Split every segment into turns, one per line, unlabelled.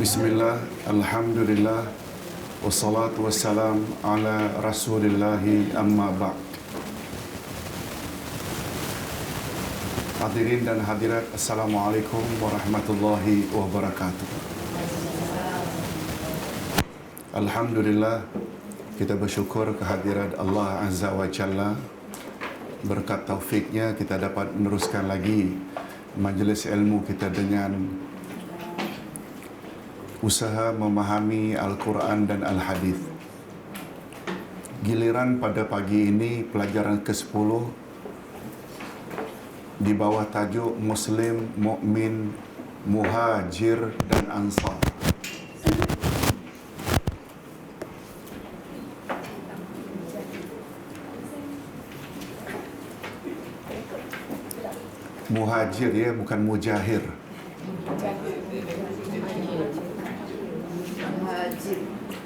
Bismillah, Alhamdulillah, wassalatu wassalam ala rasulillahi amma ba'd. Hadirin dan hadirat, Assalamualaikum warahmatullahi wabarakatuh. Alhamdulillah, kita bersyukur kehadirat Allah Azza wa Jalla. Berkat taufiknya kita dapat meneruskan lagi majlis ilmu kita dengan usaha memahami Al-Quran dan Al-Hadis. Giliran pada pagi ini pelajaran ke-10 di bawah tajuk Muslim, Mukmin, Muhajir dan Ansar. Muhajir ya, bukan mujahir.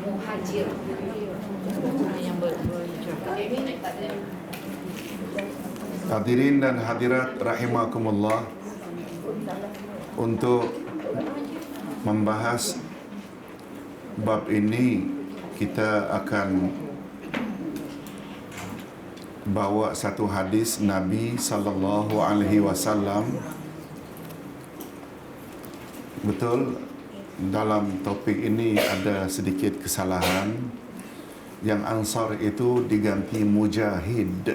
Muhajir yang
Hadirin dan hadirat rahimakumullah, untuk membahas bab ini kita akan bawa satu hadis Nabi sallallahu alaihi wasallam. Betul, dalam topik ini ada sedikit kesalahan. Yang Ansar itu diganti Mujahid.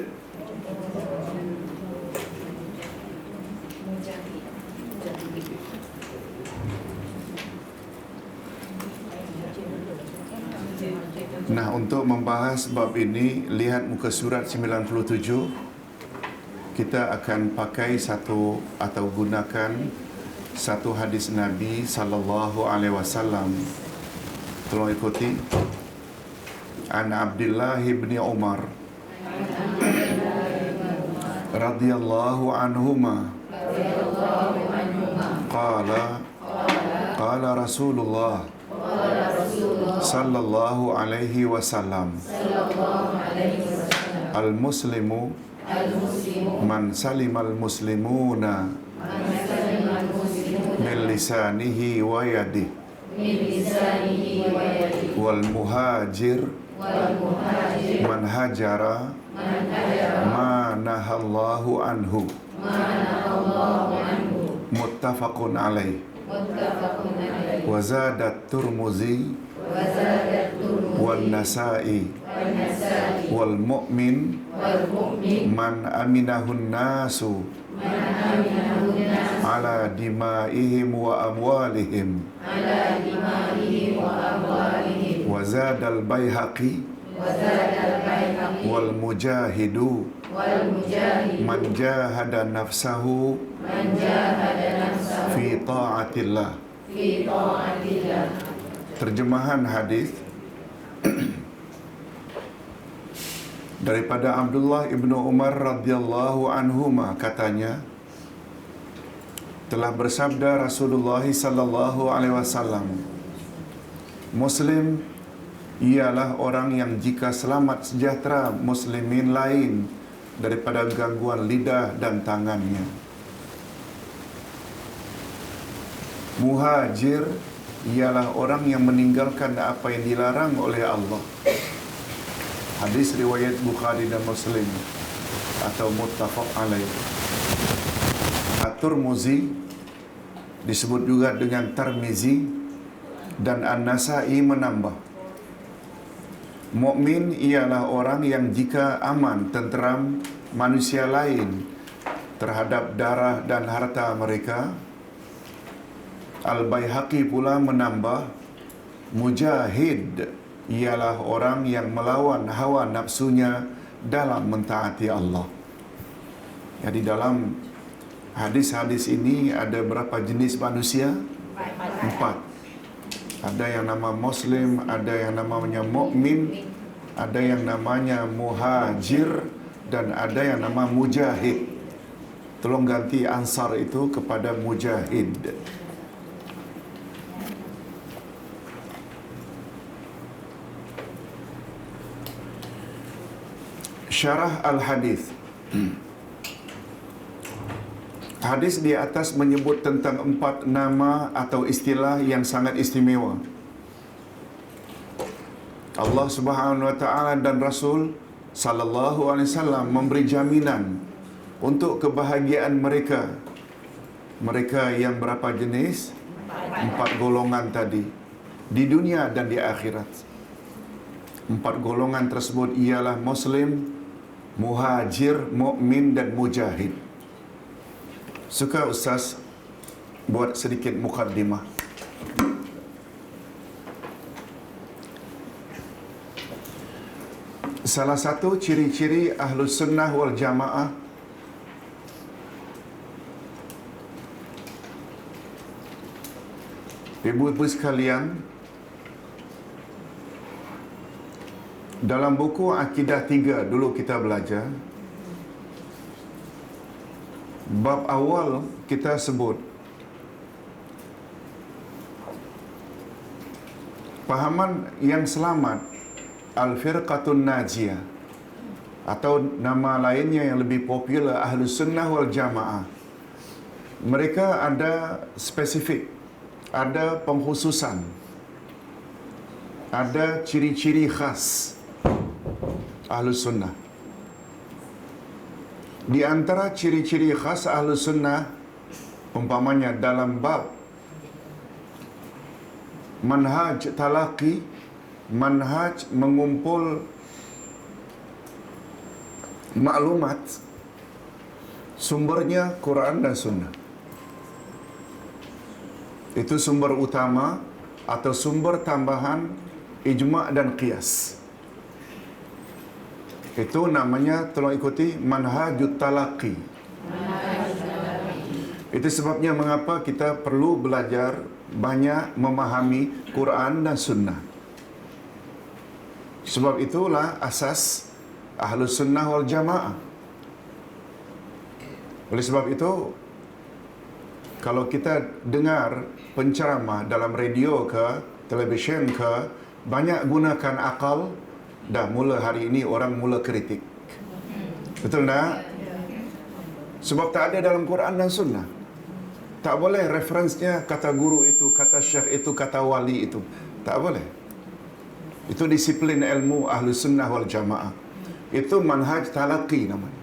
Nah, untuk membahas bab ini, lihat muka surat 97. Kita akan pakai satu atau gunakan satu hadis Nabi sallallahu alaihi wasallam. Tolong ikuti. An Abdullah bin Umar radhiyallahu anhuma qala Rasulullah sallallahu alaihi wasallam al-muslimu man salimal muslimuna min lisanihi wa yadihi wal muhajir man hajara ma nahallahu anhu muttafaqun alaih. Wa zadat Turmuzi wal Nasa'i wal mu'min man aminahun nasu ala dima'ihim wa amwalihim. Wa zadal Baihaqi wal mujahidu man jahada nafsahu fi ta'atillah. Terjemahan hadis daripada Abdullah ibnu Umar radhiyallahu anhuma, katanya, telah bersabda Rasulullah sallallahu alaihi wasallam, Muslim ialah orang yang jika selamat sejahtera muslimin lain daripada gangguan lidah dan tangannya. Muhajir ialah orang yang meninggalkan apa yang dilarang oleh Allah. Hadis riwayat Bukhari dan Muslim atau muttafaq alaih. At-Turmuzi disebut juga dengan Tirmizi dan An-Nasa'i menambah, mukmin ialah orang yang jika aman tenteram manusia lain terhadap darah dan harta mereka. Al-Baihaqi pula menambah, mujahid ialah orang yang melawan hawa nafsunya dalam mentaati Allah. Jadi dalam hadis-hadis ini ada berapa jenis manusia? 4. Ada yang nama Muslim, ada yang namanya mukmin, ada yang namanya muhajir, dan ada yang nama mujahid. Tolong ganti Ansar itu kepada mujahid. Syarah Al-Hadis. Hadis di atas menyebut tentang 4 nama atau istilah yang sangat istimewa. Allah Subhanahu wa taala dan Rasul sallallahu alaihi wasallam memberi jaminan untuk kebahagiaan mereka. Mereka yang berapa jenis? 4 golongan tadi, di dunia dan di akhirat. 4 golongan tersebut ialah Muslim, Muhajir, Mukmin dan Mujahid. Suka Ustaz buat sedikit mukaddimah. Salah satu ciri-ciri Ahlus Sunnah wal Jamaah ibu-ibu sekalian, dalam buku Akidah 3 dulu kita belajar, bab awal kita sebut pahaman yang selamat, Al-Firqatun Najiyah, atau nama lainnya yang lebih popular Ahlus Sunnah wal Jamaah. Mereka ada spesifik, ada pengkhususan, ada ciri-ciri khas Ahlus Sunnah. Di antara ciri-ciri khas Ahlus Sunnah, umpamanya dalam bab manhaj talaqi, manhaj mengumpul maklumat, sumbernya Quran dan Sunnah. Itu sumber utama atau sumber tambahan ijma' dan qiyas. Itu namanya, tolong ikuti, manhajut talaqi. Itu sebabnya mengapa kita perlu belajar banyak memahami Quran dan Sunnah. Sebab itulah asas Ahlus Sunnah wal Jamaah. Oleh sebab itu, kalau kita dengar penceramah dalam radio ke televisyen ke, banyak gunakan akal, dah mula hari ini orang mula kritik. Betul tak? Sebab tak ada dalam Quran dan Sunnah. Tak boleh referensnya kata guru itu, kata syekh itu, kata wali itu. Tak boleh. Itu disiplin ilmu Ahlus Sunnah wal Jamaah. Itu manhaj talaqi namanya.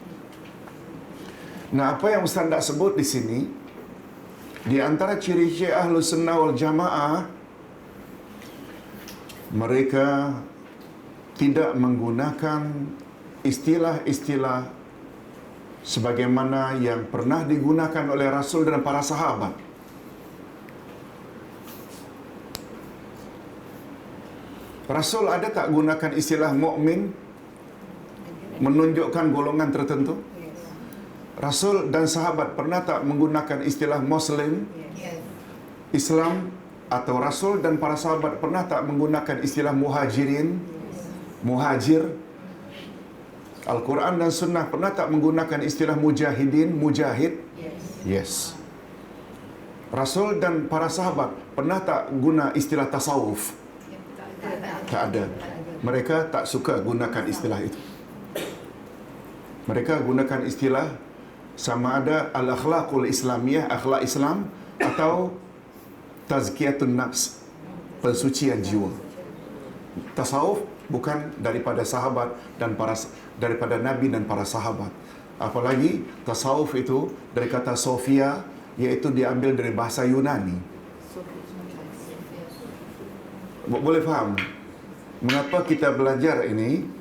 Nah, apa yang Ustaz nak sebut di sini, di antara ciri-ciri Ahlus Sunnah wal Jamaah, mereka tidak menggunakan istilah-istilah sebagaimana yang pernah digunakan oleh Rasul dan para sahabat. Rasul ada tak gunakan istilah mukmin menunjukkan golongan tertentu? Rasul dan sahabat pernah tak menggunakan istilah Muslim, Islam, atau Rasul dan para sahabat pernah tak menggunakan istilah Muhajirin, Muhajir? Al-Quran dan Sunnah pernah tak menggunakan istilah Mujahidin, Mujahid? Yes. Rasul dan para sahabat pernah tak guna istilah tasawuf? Tak ada. Mereka tak suka gunakan istilah itu. Mereka gunakan istilah sama ada al-akhlaqul islamiyah, akhlak Islam, atau tazkiyatun nafs, pensucian jiwa. Tasawuf bukan daripada sahabat dan daripada Nabi dan para sahabat. Apalagi tasawuf itu dari kata Sofia, iaitu diambil dari bahasa Yunani. Boleh faham mengapa kita belajar ini?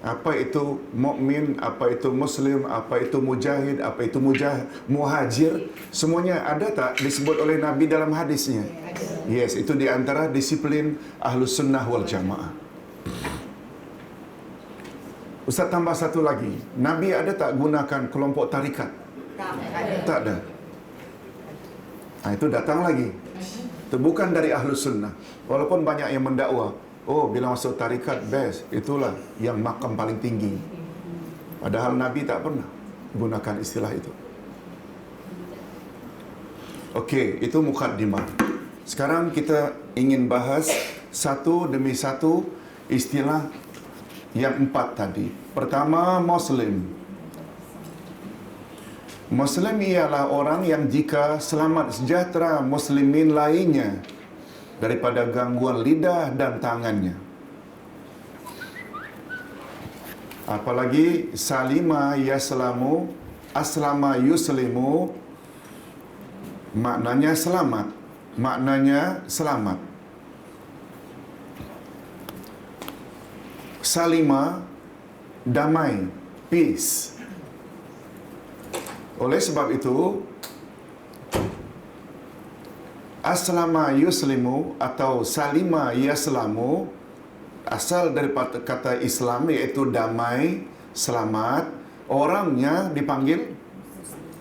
Apa itu mukmin, apa itu Muslim, apa itu mujahid, apa itu muhajir? Semuanya ada tak disebut oleh Nabi dalam hadisnya? Yes, itu di antara disiplin Ahlus Sunnah wal Jamaah. Ustaz tambah satu lagi. Nabi ada tak gunakan kelompok tarikat? Tak ada. Itu datang lagi. Itu bukan dari Ahlus Sunnah. Walaupun banyak yang mendakwa, oh, bila masuk tarikat best, itulah yang makam paling tinggi. Padahal Nabi tak pernah gunakan istilah itu. Okey, itu mukaddimah. Sekarang kita ingin bahas satu demi satu istilah yang 4 tadi. Pertama, Muslim. Muslim ialah orang yang jika selamat sejahtera muslimin lainnya daripada gangguan lidah dan tangannya. Apalagi salima yaslamu, aslama yuslimu, maknanya selamat. Maknanya selamat. Salima, damai, peace. Oleh sebab itu, aslama yuslimu atau salima yaslamu asal daripada kata Islam, iaitu damai, selamat. Orangnya dipanggil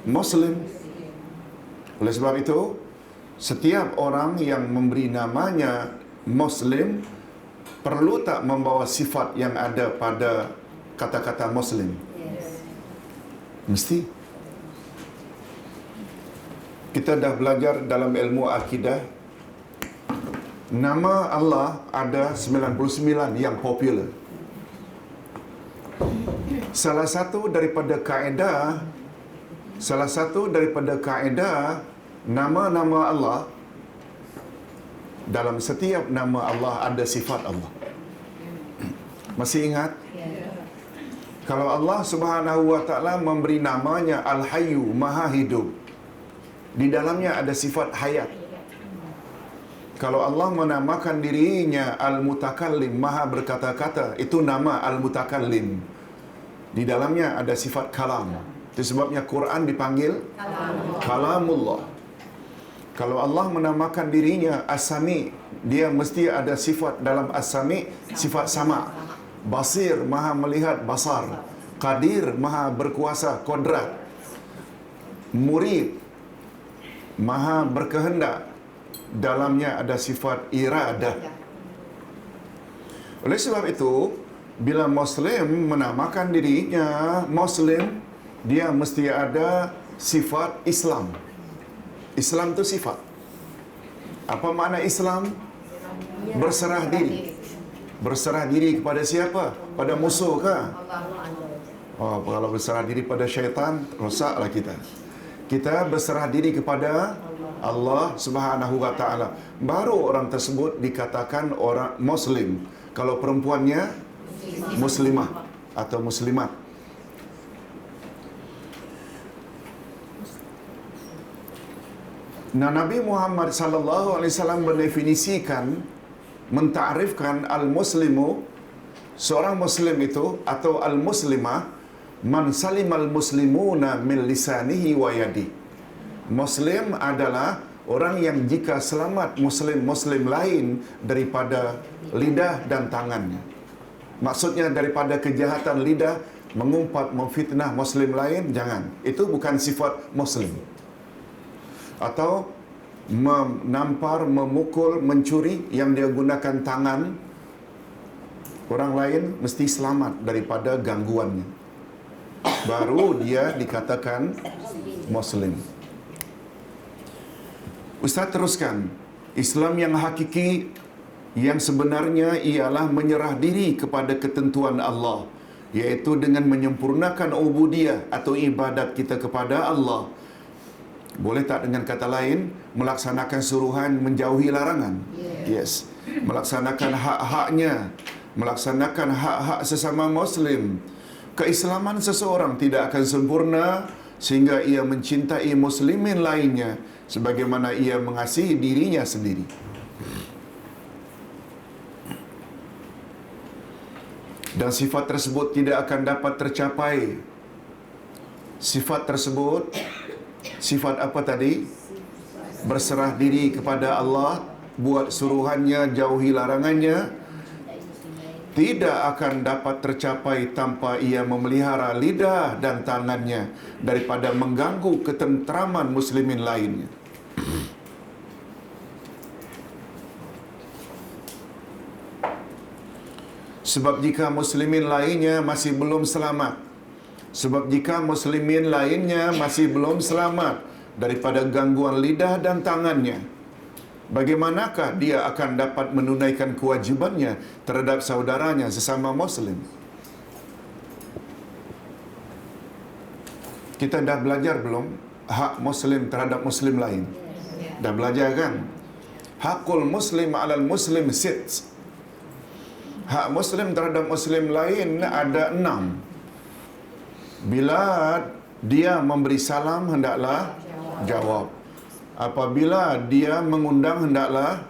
Muslim. Oleh sebab itu, setiap orang yang memberi namanya Muslim perlu tak membawa sifat yang ada pada kata-kata Muslim? Mesti. Kita dah belajar dalam ilmu akidah, nama Allah ada 99 yang popular. Salah satu daripada kaedah nama-nama Allah, dalam setiap nama Allah ada sifat Allah. Masih ingat? Kalau Allah Subhanahu wa taala memberi namanya Al-Hayyu, Maha Hidup, di dalamnya ada sifat hayat. Kalau Allah menamakan dirinya Al-Mutakallim, Maha berkata-kata, itu nama Al-Mutakallim. Di dalamnya ada sifat kalam. Itu sebabnya Quran dipanggil Kalamullah. Kalau Allah menamakan dirinya As-Sami, dia mesti ada sifat dalam As-Sami, sifat sama. Basir, Maha melihat, basar. Qadir, Maha berkuasa, kodrat. Murid, Maha berkehendak. Dalamnya ada sifat iradah. Oleh sebab itu, bila Muslim menamakan dirinya Muslim, dia mesti ada sifat Islam. Islam itu sifat. Apa makna Islam? Berserah diri. Berserah diri kepada siapa? Pada musuh ke? Oh, kalau berserah diri pada syaitan, rosaklah kita. Kita berserah diri kepada Allah Subhanahu wa taala. Baru orang tersebut dikatakan orang Muslim. Kalau perempuannya Muslimah atau Muslimat. Nah, Nabi Muhammad sallallahu alaihi wasallam mendefinisikan, mentakrifkan al-muslimu, seorang muslim itu atau al-muslimah, man salimal muslimuna min lisanihi wa yadi. Muslim adalah orang yang jika selamat muslim-muslim lain daripada lidah dan tangannya. Maksudnya daripada kejahatan lidah, mengumpat, memfitnah muslim lain, jangan. Itu bukan sifat muslim. Atau menampar, memukul, mencuri yang dia gunakan tangan, orang lain mesti selamat daripada gangguannya. Baru dia dikatakan Muslim. Ustaz teruskan, Islam yang hakiki, yang sebenarnya ialah menyerah diri kepada ketentuan Allah, iaitu dengan menyempurnakan ubudiyah atau ibadat kita kepada Allah. Boleh tak dengan kata lain, melaksanakan suruhan, menjauhi larangan? Yes. Melaksanakan hak-haknya, melaksanakan hak-hak sesama Muslim. Keislaman seseorang tidak akan sempurna sehingga ia mencintai muslimin lainnya sebagaimana ia mengasihi dirinya sendiri. Dan sifat tersebut tidak akan dapat tercapai. Sifat tersebut, sifat apa tadi? Berserah diri kepada Allah, buat suruhannya, jauhi larangannya, tidak akan dapat tercapai tanpa ia memelihara lidah dan tangannya daripada mengganggu ketenteraman muslimin lainnya. Sebab jika muslimin lainnya masih belum selamat, daripada gangguan lidah dan tangannya, bagaimanakah dia akan dapat menunaikan kewajibannya terhadap saudaranya sesama Muslim? Kita dah belajar belum hak Muslim terhadap Muslim lain? Dah belajar kan? Hakul Muslim alal Muslim sit. Hak Muslim terhadap Muslim lain ada 6. Bila dia memberi salam, hendaklah jawab. Apabila dia mengundang, hendaklah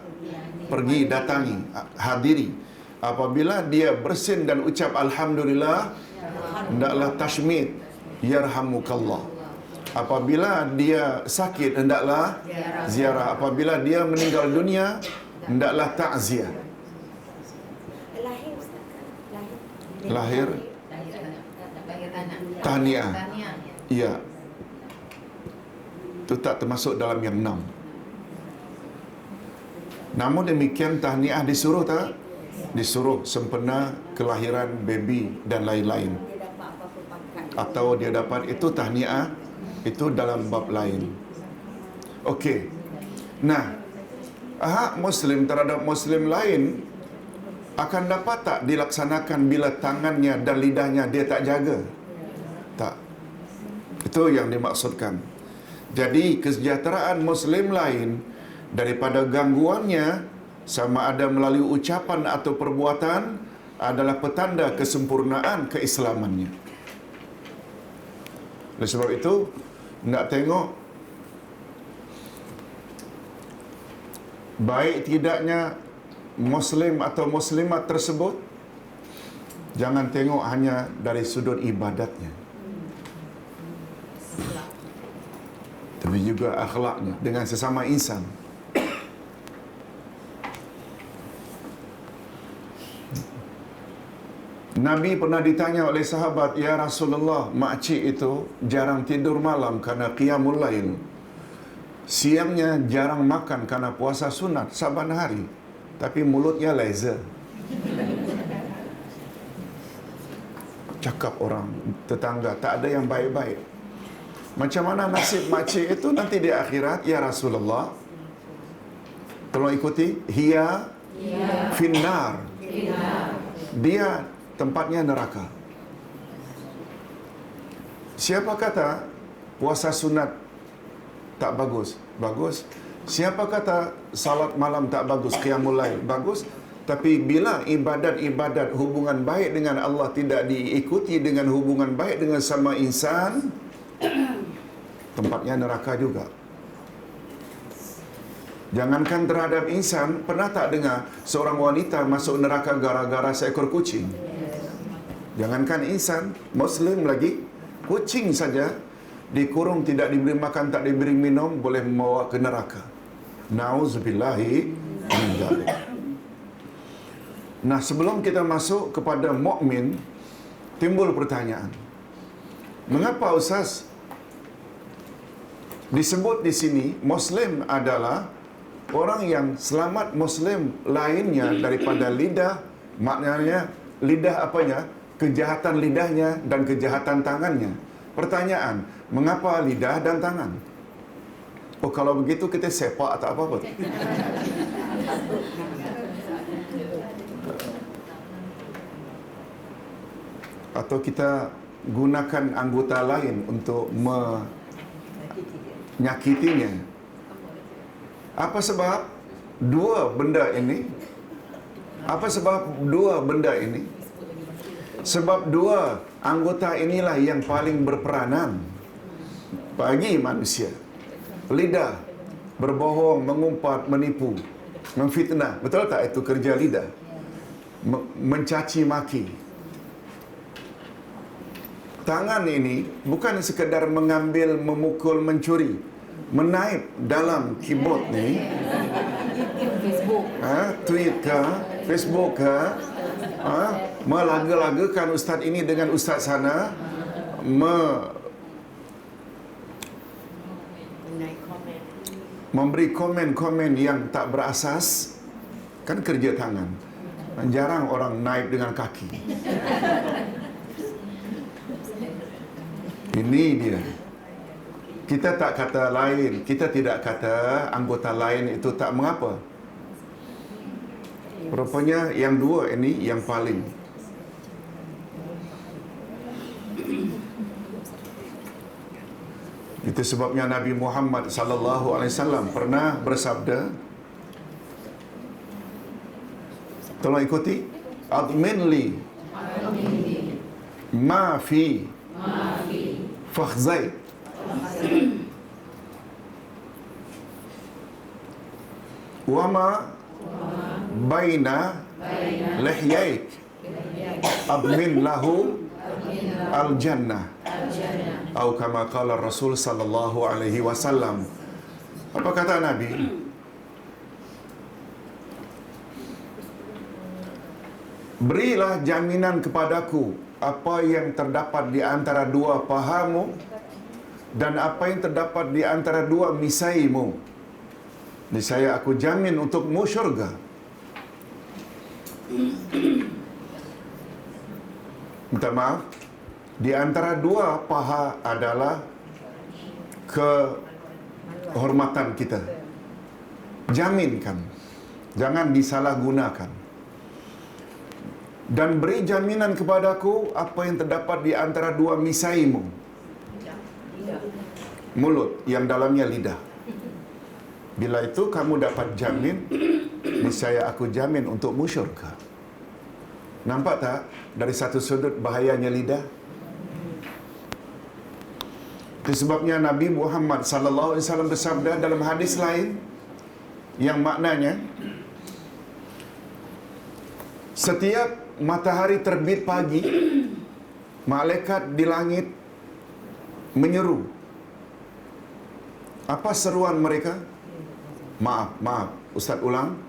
pergi datangi, hadiri. Apabila dia bersin dan ucap Alhamdulillah, hendaklah tashmid, yarhamukallah. Apabila dia sakit, hendaklah ziarah. Apabila dia meninggal dunia, hendaklah takziah.
Lahir Ustaz kan?
Lahir,
anak.
tahniah.
Tahniah.
Ya. Itu tak termasuk dalam yang 6. Namun demikian, tahniah disuruh tak? Disuruh sempena kelahiran baby dan lain-lain.
Dia dapat apa-apa pangkat.
Atau dia dapat, itu tahniah, itu dalam bab lain. Okey. Nah, hak Muslim terhadap Muslim lain akan dapat tak dilaksanakan bila tangannya dan lidahnya dia tak jaga? Tak. Itu yang dimaksudkan. Jadi kesejahteraan Muslim lain daripada gangguannya, sama ada melalui ucapan atau perbuatan, adalah petanda kesempurnaan keislamannya. Oleh sebab itu, nak tengok baik tidaknya Muslim atau Muslimat tersebut, jangan tengok hanya dari sudut ibadatnya, tapi juga akhlaknya dengan sesama insan. Nabi pernah ditanya oleh sahabat, "Ya Rasulullah, makcik itu jarang tidur malam kerana qiyamul lail. Siangnya jarang makan kerana puasa sunat saban hari, tapi mulutnya laser." Cakap orang tetangga, tak ada yang baik-baik. Macam mana nasib makcik itu nanti di akhirat, ya Rasulullah? Tolong ikuti. Hiya finnar. Dia tempatnya neraka. Siapa kata puasa sunat tak bagus? Bagus. Siapa kata salat malam tak bagus, qiyamul lail? Bagus. Tapi bila ibadat-ibadat hubungan baik dengan Allah tidak diikuti dengan hubungan baik dengan sama insan, tempatnya neraka juga. Jangankan terhadap insan, pernah tak dengar seorang wanita masuk neraka gara-gara seekor kucing? Jangankan insan, Muslim lagi, kucing saja dikurung, tidak diberi makan, tak diberi minum, boleh membawa ke neraka. Nauzubillahi min dzalik. Nah, sebelum kita masuk kepada mukmin, timbul pertanyaan. Mengapa Ustaz disebut di sini Muslim adalah orang yang selamat Muslim lainnya daripada lidah? Maknanya lidah apanya? Kejahatan lidahnya dan kejahatan tangannya. Pertanyaan, mengapa lidah dan tangan? Oh, kalau begitu kita sepak tak apa-apa. Atau kita gunakan anggota lain untuk menyakitinya. Apa sebab dua benda ini? Apa sebab dua benda ini? Sebab dua anggota inilah yang paling berperanan bagi manusia. Lidah berbohong, mengumpat, menipu, memfitnah. Betul tak itu kerja lidah? Mencaci maki. Tangan ini bukan sekadar mengambil, memukul, mencuri, menaip dalam keyboard ni, tweet ke, Facebook ke, melaga-lagakan ustaz ini dengan ustaz sana, memberi komen-komen yang tak berasas, kan kerja tangan. Jarang orang naik dengan kaki. Ini dia. Kita tak kata lain, kita tidak kata anggota lain itu tak mengapa. Rupanya yang dua ini yang paling. Itu sebabnya Nabi Muhammad sallallahu alaihi wasallam pernah bersabda, tolong ikuti, admin li ma fi fakhzai wa ma baina lihyaik admin lahu al-jannah atau kama qala Rasul sallallahu alaihi wasallam. Apa kata Nabi? Berilah jaminan kepadaku apa yang terdapat di antara dua pahamu dan apa yang terdapat di antara dua misaimu. Niscaya aku jamin untukmu syurga. Minta maaf, di antara dua paha adalah kehormatan kita. Jaminkan, jangan disalahgunakan. Dan beri jaminan kepadaku apa yang terdapat di antara dua misaimu. Mulut yang dalamnya lidah. Bila itu kamu dapat jamin, niscaya aku jamin untukmu syurga. Nampak tak dari satu sudut bahayanya lidah? Itu sebabnya Nabi Muhammad sallallahu alaihi wasallam bersabda dalam hadis lain yang maknanya, setiap matahari terbit pagi, malaikat di langit menyeru. Apa seruan mereka? Maaf, Ustaz ulang.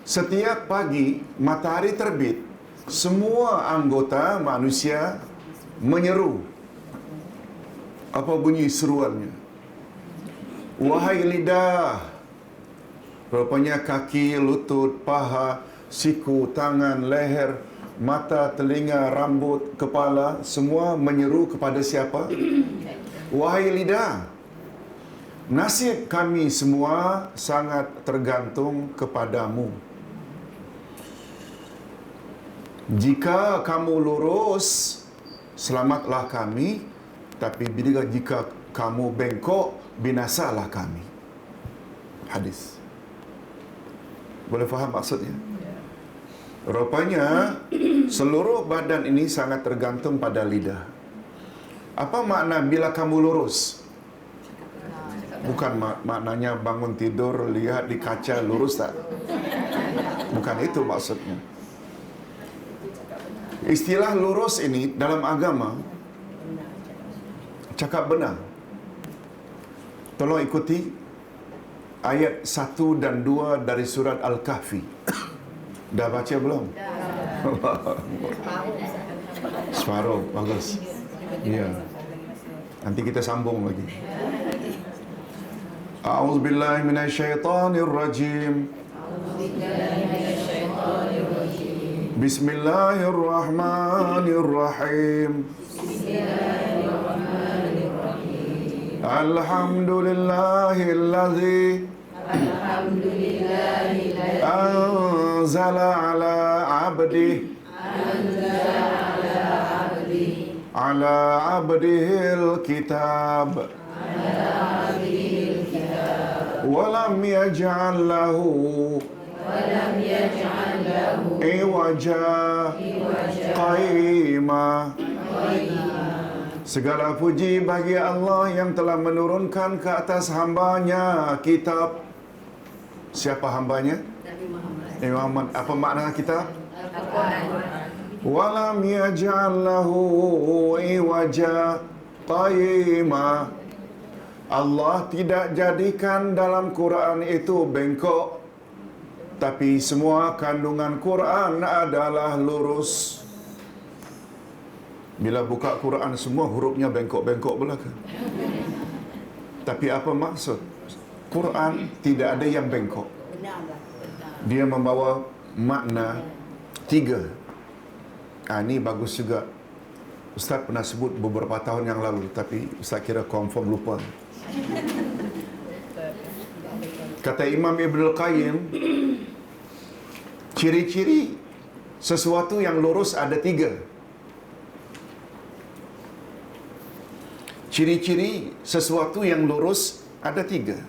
Setiap pagi matahari terbit, semua anggota manusia menyeru. Apa bunyi seruannya? Wahai lidah. Rupanya kaki, lutut, paha, siku, tangan, leher, mata, telinga, rambut, kepala, semua menyeru kepada siapa? Wahai lidah, nasib kami semua sangat tergantung kepadamu. Jika kamu lurus, selamatlah kami. Tapi jika kamu bengkok, binasalah kami. Hadis. Boleh faham maksudnya? Rupanya seluruh badan ini sangat tergantung pada lidah. Apa makna bila kamu lurus? Bukan maknanya bangun tidur, lihat di kaca, lurus tak? Bukan itu maksudnya. Istilah lurus ini dalam agama, cakap benar. Tolong ikuti ayat 1 dan 2 dari surat Al-Kahfi. Dah baca belum? Separuh, bagus. Ya. Nanti kita sambung lagi. A'udzubillahi minasyaitonirrajim. Bismillahirrahmanirrahim. Alhamdulillahilladzi anzala ala abdihil kitab walam yaj'al lahu iwaja qayyima. Segala puji bagi Allah yang telah menurunkan ke atas hambanya kitab. Siapa hambanya? Nabi Muhammad. Apa makna kitab? Walam yaj'al lahu iwaja qayyima. Allah tidak jadikan dalam Quran itu bengkok, tapi semua kandungan Quran adalah lurus. Bila buka Quran semua hurufnya bengkok-bengkok belaka. Tapi apa maksud? Quran tidak ada yang bengkok. Dia membawa makna 3. Ini bagus juga. Ustaz pernah sebut beberapa tahun yang lalu, tapi Ustaz kira confirm lupa. Kata Imam Ibnul Qayyim, ciri-ciri sesuatu yang lurus ada 3. Ciri-ciri sesuatu yang lurus ada 3.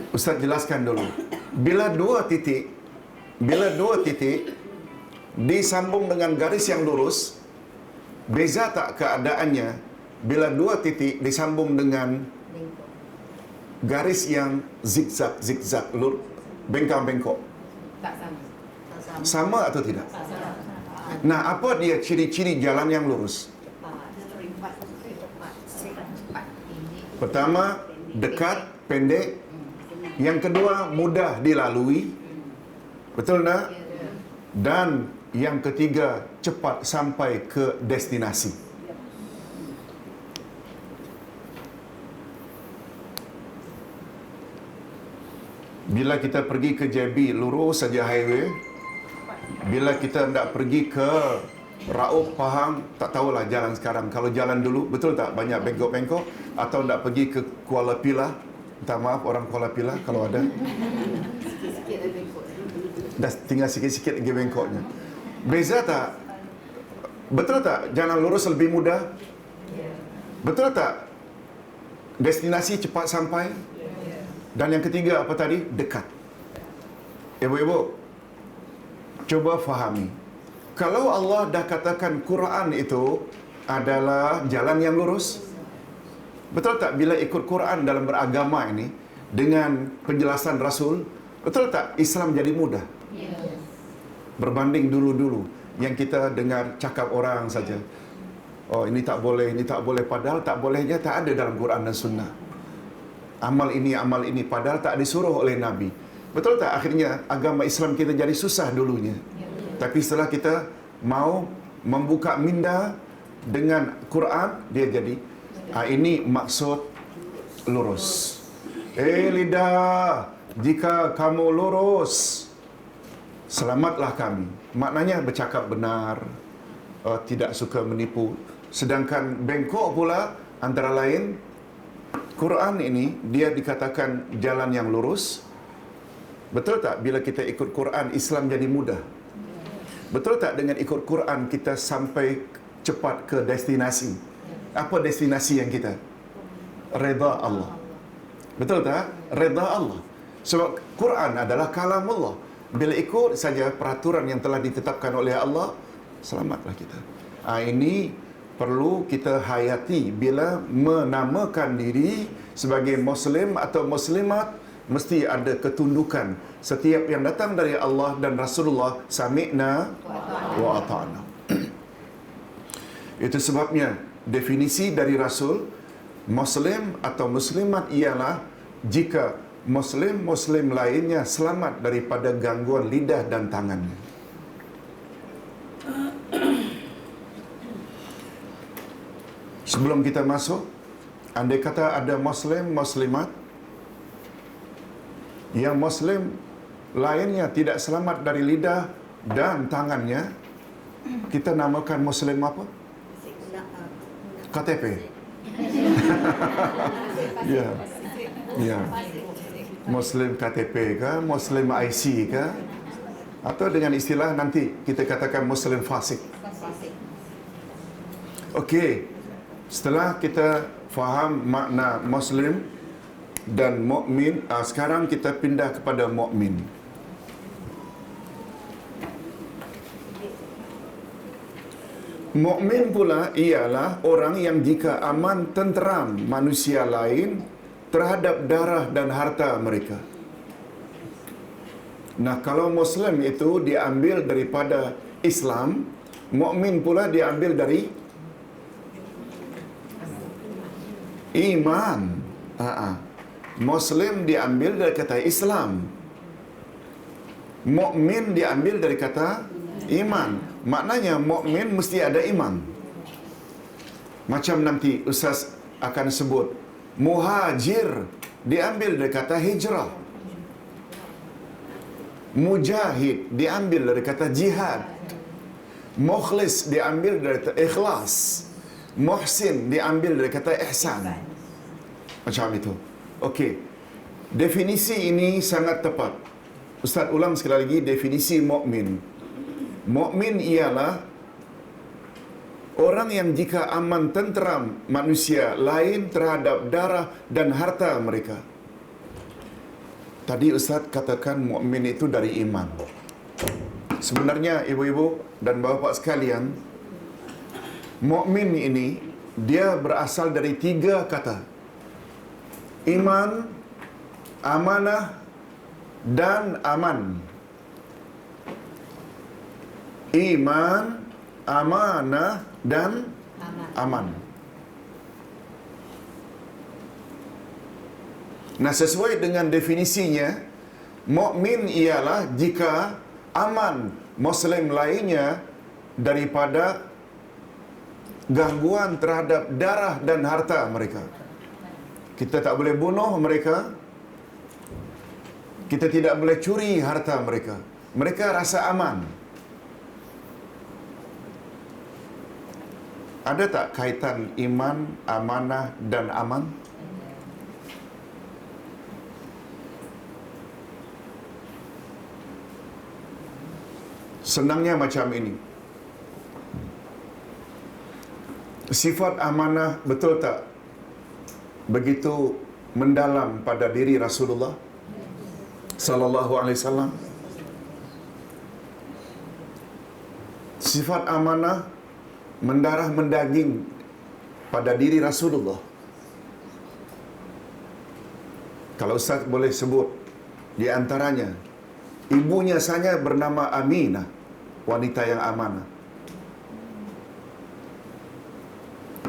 Ustaz jelaskan dulu. Bila dua titik disambung dengan garis yang lurus, beza tak keadaannya bila 2 titik disambung dengan garis yang zigzag, bengkok-bengkok?
Tak sama.
Sama atau tidak?
Tak sama.
Nah, apa dia ciri-ciri jalan yang lurus? Pertama, dekat, pendek. Yang kedua, mudah dilalui. Betul tak? Dan yang ketiga, cepat sampai ke destinasi. Bila kita pergi ke JB, lurus saja highway. Bila kita nak pergi ke Raub, Pahang, tak tahulah jalan sekarang. Kalau jalan dulu, betul tak? Banyak bengkok-bengkok. Atau nak pergi ke Kuala Pilah. Minta maaf orang Kuala Pilah kalau ada.
Sikit-sikit ada bengkok.
Dah tinggal sikit-sikit lagi bengkoknya. Beza tak? Betul tak? Jalan lurus lebih mudah? Betul tak? Destinasi cepat sampai? Dan yang ketiga apa tadi? Dekat. Ibu-ibu, cuba fahami. Kalau Allah dah katakan Quran itu adalah jalan yang lurus, betul tak bila ikut Quran dalam beragama ini dengan penjelasan Rasul, betul tak Islam jadi mudah? Berbanding dulu-dulu yang kita dengar cakap orang saja. Oh, ini tak boleh, ini tak boleh. Padahal tak bolehnya tak ada dalam Quran dan Sunnah. Amal ini, padahal tak disuruh oleh Nabi. Betul tak akhirnya agama Islam kita jadi susah dulunya. Tapi setelah kita mau membuka minda dengan Quran, dia jadi ini maksud lurus. Lidah, jika kamu lurus, selamatlah kami. Maknanya bercakap benar, tidak suka menipu. Sedangkan bengkok pula antara lain, Quran ini dia dikatakan jalan yang lurus. Betul tak bila kita ikut Quran Islam jadi mudah? Betul tak dengan ikut Quran kita sampai cepat ke destinasi? Apa destinasi yang kita? Redha Allah. Betul tak? Redha Allah. Sebab Quran adalah kalam Allah. Bila ikut saja peraturan yang telah ditetapkan oleh Allah, selamatlah kita. Ini perlu kita hayati bila menamakan diri sebagai Muslim atau Muslimat, mesti ada ketundukan. Setiap yang datang dari Allah dan Rasulullah, sami'na wa ata'na. Itu sebabnya definisi dari Rasul, Muslim atau Muslimat ialah jika Muslim lainnya selamat daripada gangguan lidah dan tangannya. Sebelum kita masuk, andai kata ada Muslimat yang Muslim lainnya tidak selamat dari lidah dan tangannya, kita namakan Muslim apa? KTP. Ya. Ya. Muslim KTP ke, Muslim IC ke, atau dengan istilah nanti kita katakan Muslim fasik. Okey. Setelah kita faham makna Muslim dan mukmin, sekarang kita pindah kepada mukmin. Mukmin pula ialah orang yang jika aman tenteram manusia lain terhadap darah dan harta mereka. Nah, kalau Muslim itu diambil daripada Islam, mukmin pula diambil dari iman. Muslim diambil dari kata Islam. Mukmin diambil dari kata iman. Maknanya mukmin mesti ada iman. Macam nanti Ustaz akan sebut, muhajir diambil dari kata hijrah. Mujahid diambil dari kata jihad. Mukhlis diambil dari kata ikhlas. Muhsin diambil dari kata ihsan. Macam itu. Okey. Definisi ini sangat tepat. Ustaz ulang sekali lagi definisi mukmin. Mukmin ialah orang yang jika aman tenteram manusia lain terhadap darah dan harta mereka. Tadi Ustaz katakan mukmin itu dari iman. Sebenarnya ibu-ibu dan bapa sekalian, mukmin ini dia berasal dari 3 kata. Iman, amanah dan aman. Iman, amanah dan aman. Nah, sesuai dengan definisinya, mukmin ialah jika aman Muslim lainnya daripada gangguan terhadap darah dan harta mereka. Kita tak boleh bunuh mereka. Kita tidak boleh curi harta mereka. Mereka rasa aman. Ada tak kaitan iman, amanah dan aman? Senangnya macam ini. Sifat amanah betul tak begitu mendalam pada diri Rasulullah sallallahu alaihi wasallam? Sifat amanah mendarah mendaging pada diri Rasulullah. Kalau Ustaz boleh sebut di antaranya, ibunya saja bernama Aminah, wanita yang amanah.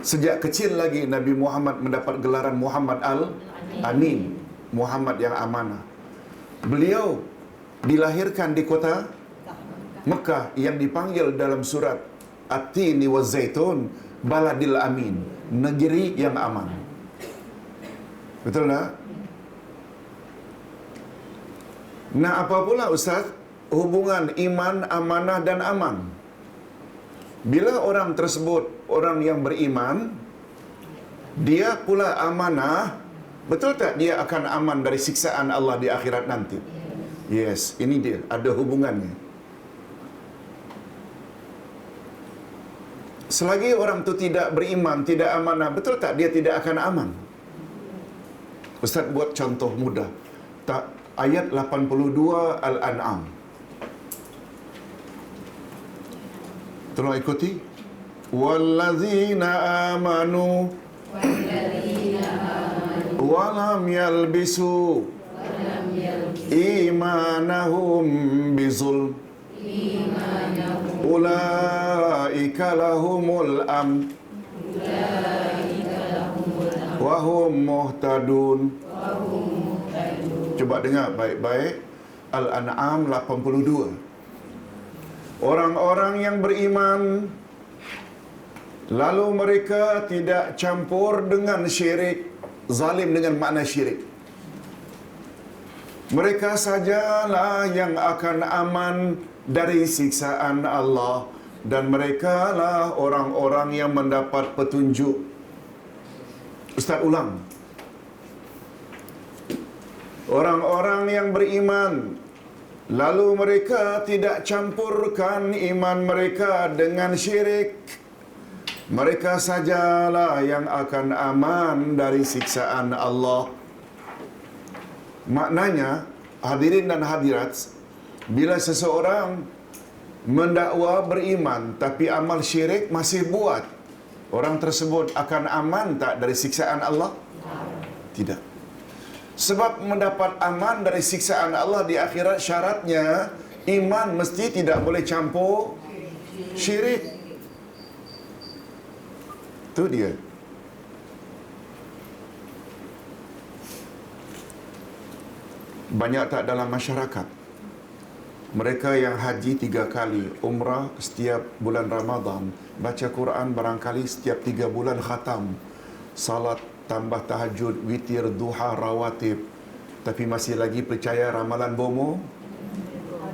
Sejak kecil lagi Nabi Muhammad mendapat gelaran Muhammad Al-Amin, Muhammad yang amanah. Beliau dilahirkan di kota Mekah yang dipanggil dalam surat At-Tini wa Zaitun Baladil Amin, negeri yang aman. Betul tak? Nah, apa pula Ustaz hubungan iman, amanah dan aman? Bila orang tersebut orang yang beriman, dia pula amanah, betul tak dia akan aman dari siksaan Allah di akhirat nanti? Yes, ini dia, ada hubungannya. Selagi orang tu tidak beriman, tidak amanah, betul tak dia tidak akan aman? Ustaz buat contoh mudah. Tak, ayat 82 Al-An'am. Tolong ikuti. Wallazina amanu walam yalbisu imanahum bizulm ulaika lahumul amn wa hum muhtadun. Cuba dengar baik-baik Al-An'am 82. Orang-orang yang beriman lalu mereka tidak campur dengan syirik. Zalim dengan makna syirik. Mereka sajalah yang akan aman dari siksaan Allah, dan merekalah orang-orang yang mendapat petunjuk. Ustaz ulang. Orang-orang yang beriman lalu mereka tidak campurkan iman mereka dengan syirik. Mereka sajalah yang akan aman dari siksaan Allah. Maknanya, hadirin dan hadirat, bila seseorang mendakwa beriman tapi amal syirik masih buat, orang tersebut akan aman tak dari siksaan Allah? Tidak. Sebab mendapat aman dari siksaan Allah di akhirat syaratnya iman mesti tidak boleh campur syirik. Itu dia. Banyak tak dalam masyarakat mereka yang haji 3 kali, umrah setiap bulan Ramadan, baca Quran barangkali setiap 3 bulan khatam, salat tambah tahajud, witir, duha, rawatib, tapi masih lagi percaya ramalan bomo?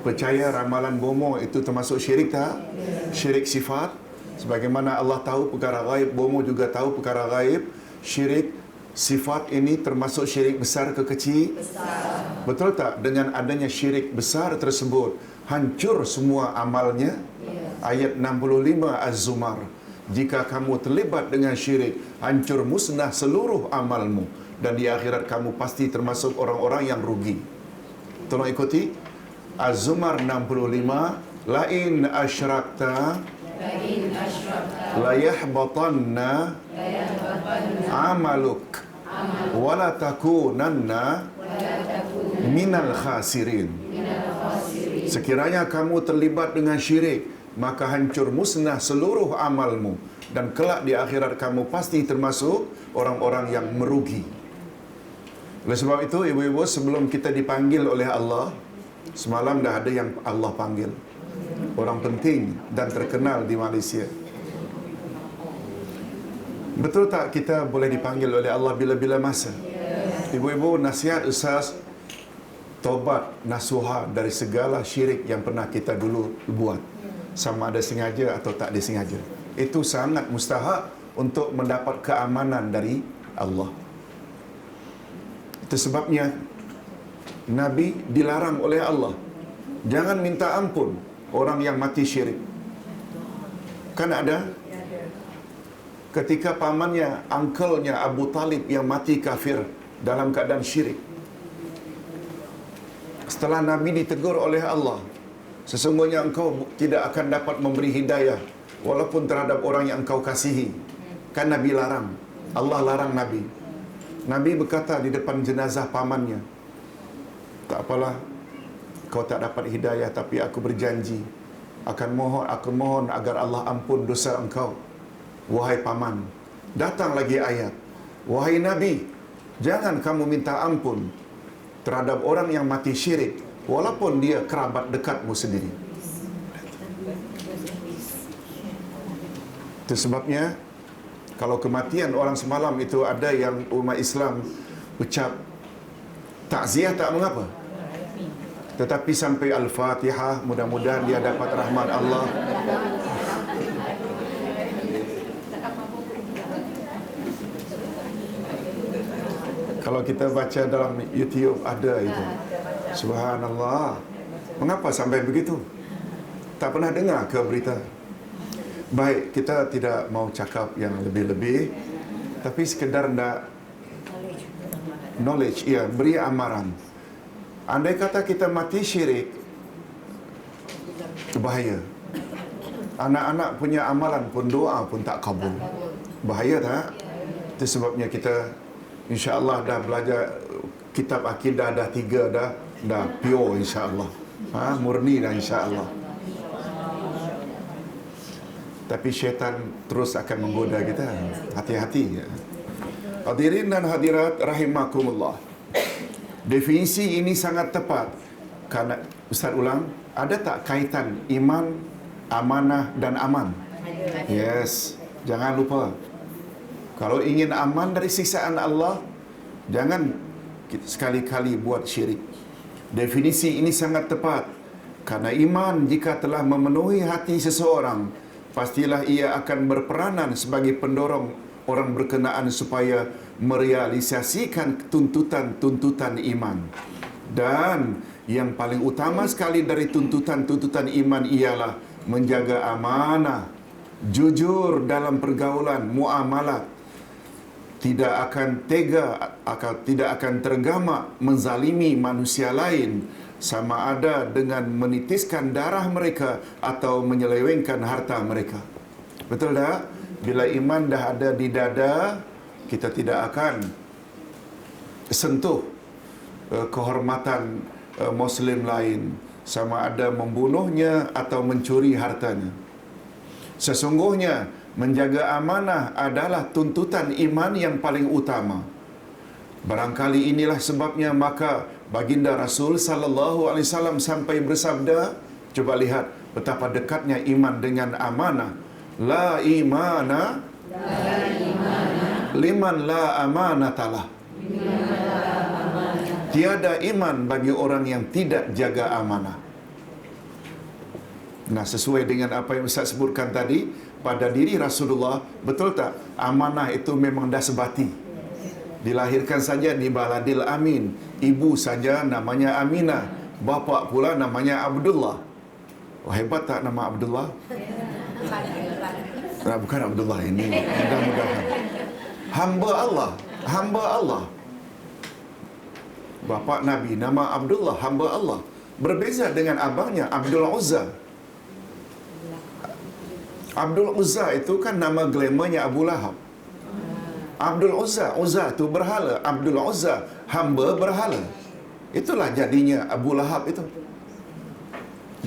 Percaya ramalan bomo itu termasuk syirik tak? Syirik sifat. Sebagaimana Allah tahu perkara gaib, bomo juga tahu perkara gaib. Syirik sifat ini termasuk syirik besar ke kecil? Besar. Betul tak? Dengan adanya syirik besar tersebut, hancur semua amalnya. Ayat 65 Az-Zumar. Jika kamu terlibat dengan syirik, hancur musnah seluruh amalmu, dan di akhirat kamu pasti termasuk orang-orang yang rugi. Tolong ikuti Az-Zumar 65. Lain asyrakta la yahbatanna amaluk wala takunanna minal khasirin. Sekiranya kamu terlibat dengan syirik, maka hancur musnah seluruh amalmu, dan kelak di akhirat kamu pasti termasuk orang-orang yang merugi. Oleh sebab itu, ibu-ibu, sebelum kita dipanggil oleh Allah, semalam dah ada yang Allah panggil, orang penting dan terkenal di Malaysia. Betul tak kita boleh dipanggil oleh Allah bila-bila masa? Ibu-ibu, nasihat Ustaz, tobat nasuha dari segala syirik yang pernah kita dulu buat, sama ada sengaja atau tak disengaja. Itu sangat mustahak untuk mendapat keamanan dari Allah. Itu sebabnya Nabi dilarang oleh Allah, jangan minta ampun orang yang mati syirik. Kan ada ketika pamannya, uncle-nya Abu Talib yang mati kafir dalam keadaan syirik. Setelah Nabi ditegur oleh Allah, sesungguhnya engkau tidak akan dapat memberi hidayah walaupun terhadap orang yang engkau kasihi. Kan Nabi larang, Allah larang Nabi. Nabi berkata di depan jenazah pamannya, tak apalah kau tak dapat hidayah, tapi aku berjanji aku mohon agar Allah ampun dosa engkau, wahai paman. Datang lagi ayat, wahai Nabi, jangan kamu minta ampun terhadap orang yang mati syirik walaupun dia kerabat dekatmu sendiri. Itu sebabnya kalau kematian orang semalam itu ada yang umat Islam ucap takziah, tak mengapa, tetapi sampai Al-Fatihah, mudah-mudahan dia dapat rahmat Allah. Kalau kita baca dalam YouTube ada itu. Subhanallah. Mengapa sampai begitu? Tak pernah dengar ke berita? Baik, kita tidak mau cakap yang lebih-lebih, tapi sekedar nak knowledge, ya, beri amaran. Andai kata kita mati syirik, bahaya. Anak-anak punya amalan pun, doa pun tak kabul. Bahaya tak? Itu sebabnya kita insya-Allah dah belajar kitab akidah dah 3 dah pure insya-Allah. Murni dah insya-Allah. Tapi syaitan terus akan menggoda kita. Hati-hati. Hadirin dan hadirat rahimakumullah. Definisi ini sangat tepat. Karena Ustaz ulang, ada tak kaitan iman, amanah dan aman? Yes, jangan lupa. Kalau ingin aman dari siksaan Allah, jangan sekali-kali buat syirik. Definisi ini sangat tepat. Karena iman jika telah memenuhi hati seseorang, pastilah ia akan berperanan sebagai pendorong orang berkenaan supaya merealisasikan tuntutan-tuntutan iman. Dan yang paling utama sekali dari tuntutan-tuntutan iman ialah menjaga amanah, jujur dalam pergaulan, muamalat, tidak akan tega, tidak akan tergamak menzalimi manusia lain, sama ada dengan menitiskan darah mereka atau menyelewengkan harta mereka. Betul tak? Bila iman dah ada di dada, kita tidak akan sentuh kehormatan Muslim lain, sama ada membunuhnya atau mencuri hartanya. Sesungguhnya menjaga amanah adalah tuntutan iman yang paling utama. Barangkali inilah sebabnya maka baginda Rasul sallallahu alaihi wasallam sampai bersabda, coba lihat betapa dekatnya iman dengan amanah. La imana liman la amanatalah. Tiada iman bagi orang yang tidak jaga amanah. Nah, sesuai dengan apa yang Ustaz sebutkan tadi, pada diri Rasulullah, betul tak? Amanah itu memang dah sebati. Dilahirkan saja di Baladil Amin. Ibu saja namanya Aminah. Bapa pula namanya Abdullah. Oh, hebat tak nama Abdullah?
Bangga.
Bukan Abdullah ini. Mudah-mudahan. Hamba Allah. Hamba Allah. Bapa Nabi nama Abdullah, hamba Allah. Berbeza dengan abangnya Abdul Uzza. Abdul Uzza itu kan nama glamournya Abu Lahab. Abdul Uzza, Uzza itu berhala. Abdul Uzza, hamba berhala. Itulah jadinya Abu Lahab itu.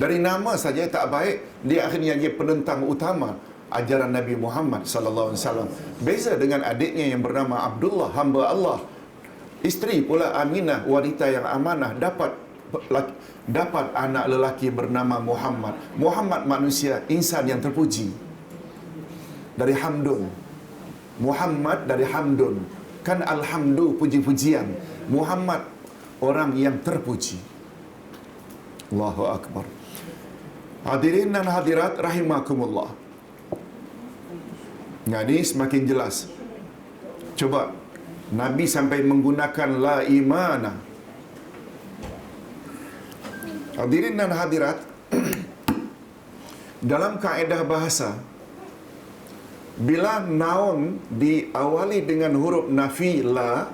Dari nama saja tak baik, dia akhirnya jadi penentang utama ajaran Nabi Muhammad sallallahu alaihi wasallam. Beza dengan adiknya yang bernama Abdullah, hamba Allah. Isteri pula Aminah, wanita yang amanah, dapat anak lelaki bernama Muhammad. Muhammad manusia, insan yang terpuji. Dari Hamdun. Muhammad dari Hamdun. Kan alhamdu, puji-pujian. Muhammad orang yang terpuji. Allahu Akbar. Hadirin dan hadirat rahimakumullah. Jadi semakin jelas. Coba Nabi sampai menggunakan la imana. Hadirin dan hadirat, dalam kaedah bahasa, bila naun diawali dengan huruf nafi la,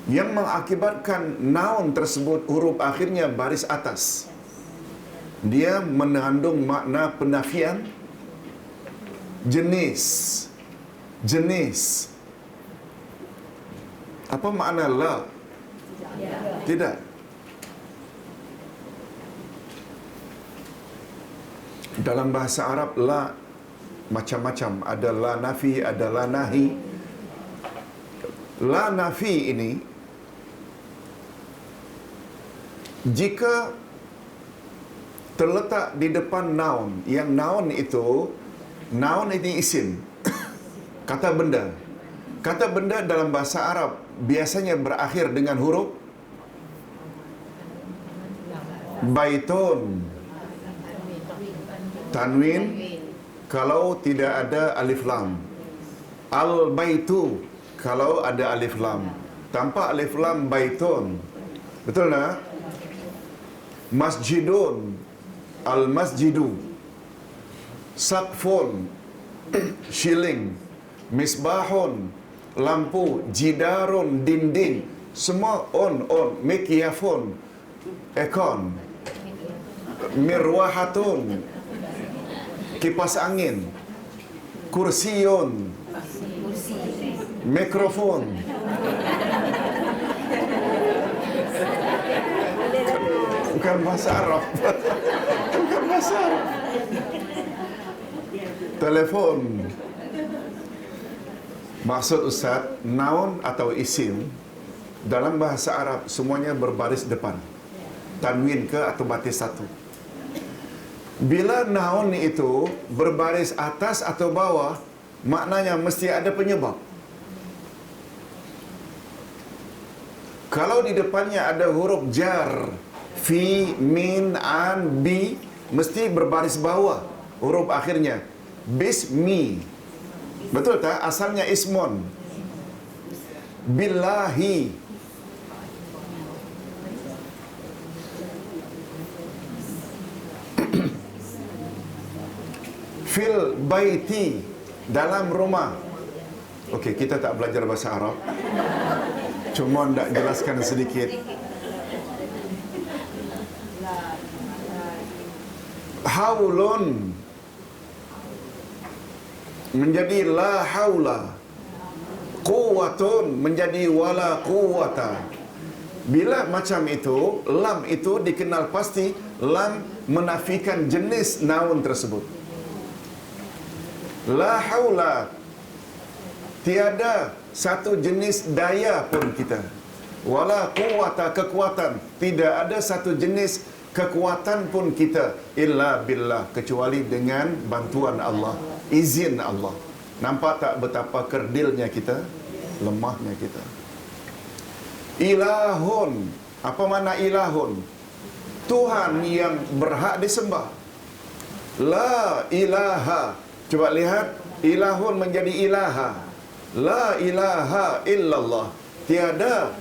yang mengakibatkan naun tersebut huruf akhirnya baris atas, dia mengandung makna penafian jenis. Apa makna la? Tidak. Dalam bahasa Arab la macam-macam. Ada la nafi, ada la nahi. La nafi ini, jika terletak di depan noun, yang noun ini isim, kata benda. Kata benda dalam bahasa Arab biasanya berakhir dengan huruf baitun, tanwin, kalau tidak ada alif lam. Al-baitu, kalau ada alif lam. Tanpa alif lam, baitun. Betul tak? Masjidun, al-masjidu. Saqfun, shilling. Misbahun, lampu. Jidarun, dinding. Semua on. Mikyafun, aircon. Mirwahatun, kipas angin. Kursiun, mikrofon. Bukan bahasa Arab. Bukan bahasa Arab. Telefon. Maksud Ustaz, noun atau isim dalam bahasa Arab semuanya berbaris depan. Tanwin ke atau batis satu. Bila noun itu berbaris atas atau bawah, maknanya mesti ada penyebab. Kalau di depannya ada huruf jar, fi, min, an, bi, mesti berbaris bawah huruf akhirnya. Bismi. Betul tak? Asalnya ismun. Billahi. Fil baiti, dalam rumah. Okey, kita tak belajar bahasa Arab. Cuma nak jelaskan sedikit. Haulun menjadi la haula. Quwwatun menjadi wala quwwata. Bila macam itu, lam itu dikenal pasti lam menafikan jenis naun tersebut. La haula, tiada satu jenis daya pun kita. Wala quwwata, kekuatan, tidak ada satu jenis kekuatan pun kita illa billah, kecuali dengan bantuan Allah, izin Allah. Nampak tak betapa kerdilnya kita, lemahnya kita. Ilahun, apa makna ilahun? Tuhan yang berhak disembah. La ilaha, coba lihat, ilahun menjadi ilaha. La ilaha illallah, tiada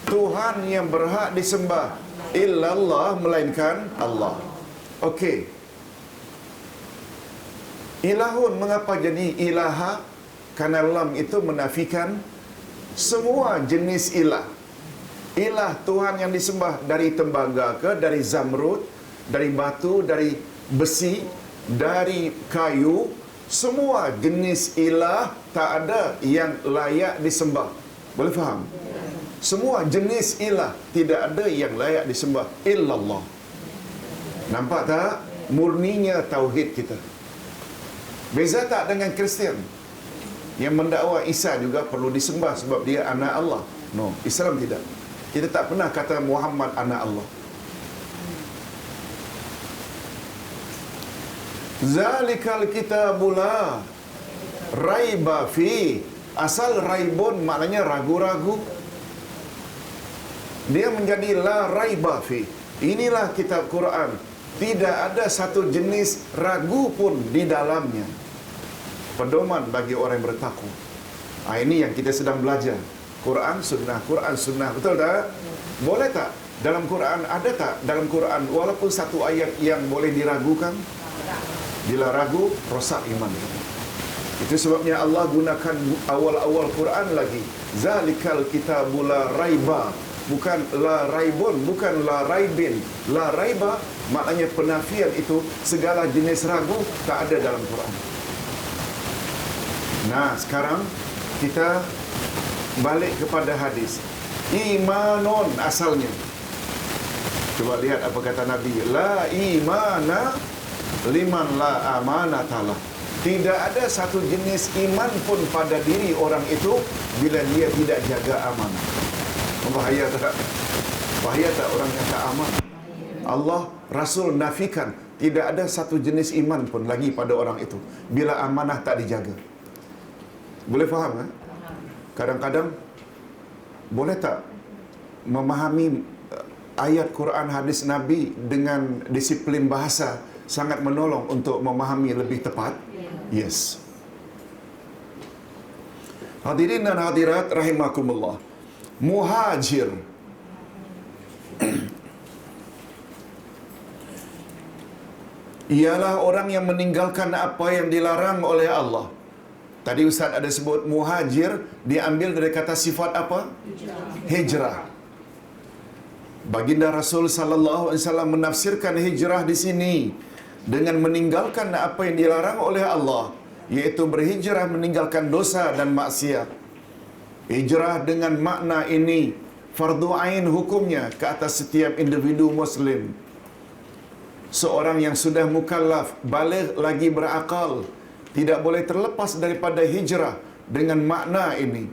Tuhan yang berhak disembah illallah, melainkan Allah. Okey. Ilahun mengapa jadi ilaha? Kerana lam itu menafikan semua jenis ilah. Ilah Tuhan yang disembah dari tembaga ke, dari zamrud, dari batu, dari besi, dari kayu, semua jenis ilah tak ada yang layak disembah. Boleh faham? Semua jenis ilah tidak ada yang layak disembah illallah. Nampak tak? Murninya tauhid kita. Beza tak dengan Kristian yang mendakwa Isa juga perlu disembah sebab dia anak Allah? No, Islam tidak. Kita tak pernah kata Muhammad anak Allah. Zalikal kitabula raiba fi. Asal raibun maknanya ragu-ragu. Dia menjadi la raiba fi. Inilah kitab Quran. Tidak ada satu jenis ragu pun di dalamnya. Pedoman bagi orang yang bertakwa. Ini yang kita sedang belajar. Quran sunnah. Betul tak? Boleh tak? Dalam Quran ada tak? Dalam Quran walaupun satu ayat yang boleh diragukan? Bila ragu, rosak iman. Itu sebabnya Allah gunakan awal-awal Quran lagi. Zalikal kitabula raiba. Bukan la raibun, bukan la raibin. La raiba maknanya penafian itu segala jenis ragu tak ada dalam Quran. Nah, sekarang kita balik kepada hadis. Imanun asalnya. Coba lihat apa kata Nabi. La imana liman la amanatalah. Tidak ada satu jenis iman pun pada diri orang itu bila dia tidak jaga amanah. Bahaya tak? Bahaya tak orang yang tak amanah? Allah, Rasul nafikan tidak ada satu jenis iman pun lagi pada orang itu bila amanah tak dijaga. Boleh faham kan? Kadang-kadang boleh tak memahami ayat Quran, hadis Nabi dengan disiplin bahasa sangat menolong untuk memahami lebih tepat? Yes. Hadirin dan hadirat rahimakumullah. Muhajir ialah orang yang meninggalkan apa yang dilarang oleh Allah. Tadi Ustaz ada sebut muhajir diambil dari kata sifat apa? Hijrah. Baginda Rasul sallallahu alaihi wasallam menafsirkan hijrah di sini dengan meninggalkan apa yang dilarang oleh Allah, iaitu berhijrah meninggalkan dosa dan maksiat. Hijrah dengan makna ini fardu ain hukumnya ke atas setiap individu muslim. Seorang yang sudah mukallaf, baligh lagi berakal, tidak boleh terlepas daripada hijrah dengan makna ini.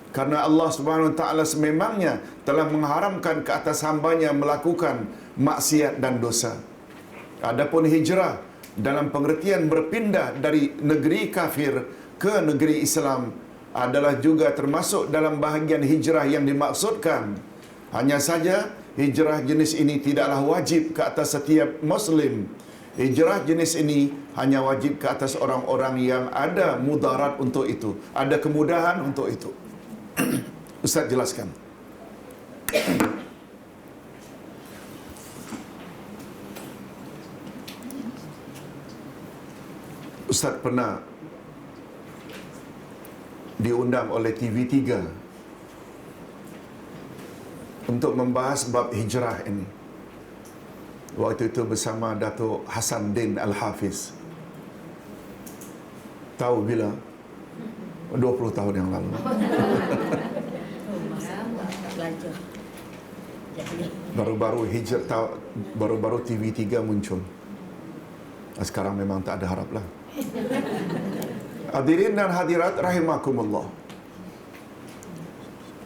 Karena Allah Subhanahu Wa Taala sememangnya telah mengharamkan ke atas hambanya melakukan maksiat dan dosa. Adapun hijrah dalam pengertian berpindah dari negeri kafir ke negeri Islam adalah juga termasuk dalam bahagian hijrah yang dimaksudkan. Hanya saja hijrah jenis ini tidaklah wajib ke atas setiap muslim. Hijrah jenis ini hanya wajib ke atas orang-orang yang ada mudarat untuk itu, ada kemudahan untuk itu. Ustaz jelaskan. Ustaz pernah diundang oleh TV3 untuk membahas bab hijrah ini. Waktu itu bersama Datuk Hasan Din Al-Hafiz. Tahu bila? 20 tahun yang lalu. Baru-baru hijrah, baru-baru TV3 muncul. Sekarang memang tak ada harap lah. Hadirin dan hadirat rahimakumullah.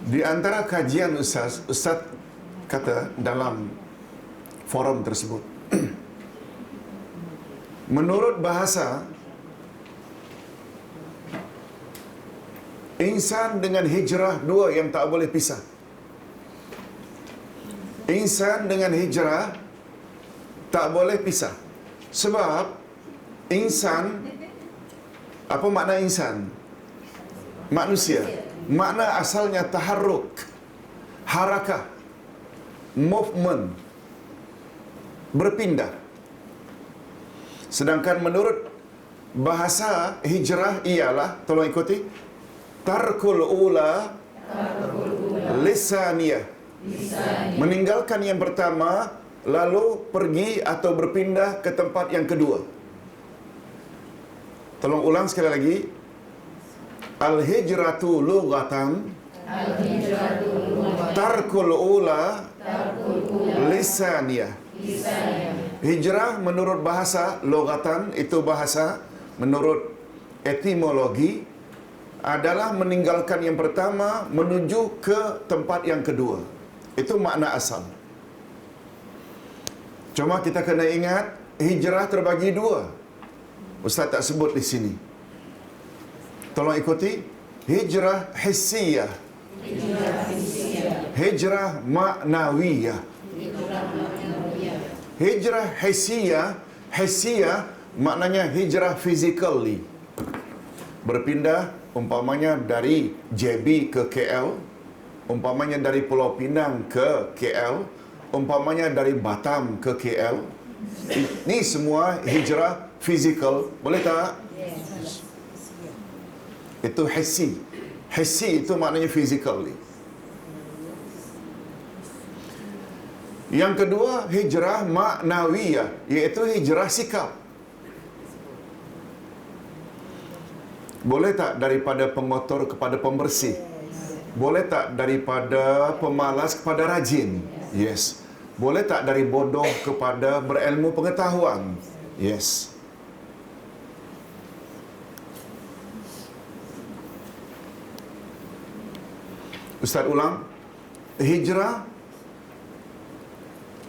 Di antara kajian Ustaz kata dalam forum tersebut, menurut bahasa, insan dengan hijrah dua yang tak boleh pisah. Insan dengan hijrah tak boleh pisah. Sebab insan, apa makna insan? Manusia. Makna asalnya taharruk, harakah, movement, berpindah. Sedangkan menurut bahasa hijrah ialah, tolong ikuti, tarkul ula lisaniyah. Meninggalkan yang pertama lalu pergi atau berpindah ke tempat yang kedua. Tolong ulang sekali lagi. Al-hijratu lughatan tarkul ula lisaniyah. Hijrah menurut bahasa lughatan, itu bahasa, menurut etimologi adalah meninggalkan yang pertama menuju ke tempat yang kedua. Itu makna asal. Cuma kita kena ingat, hijrah terbagi dua. Ustaz tak sebut di sini. Tolong ikuti. Hijrah hissiyah. Hijrah maknawiyah. Hijrah hissiyah maknanya hijrah physically. Berpindah umpamanya dari JB ke KL, umpamanya dari Pulau Pinang ke KL, umpamanya dari Batam ke KL. Ini semua hijrah physical, boleh tak?
Yes.
Itu hissi. Hissi itu maknanya physically. Yang kedua, hijrah maknawiyah, iaitu hijrah sikap. Boleh tak daripada pengotor kepada pembersih? Boleh tak daripada pemalas kepada rajin? Yes. Boleh tak dari bodoh kepada berilmu pengetahuan? Yes. Ustaz ulang. Hijrah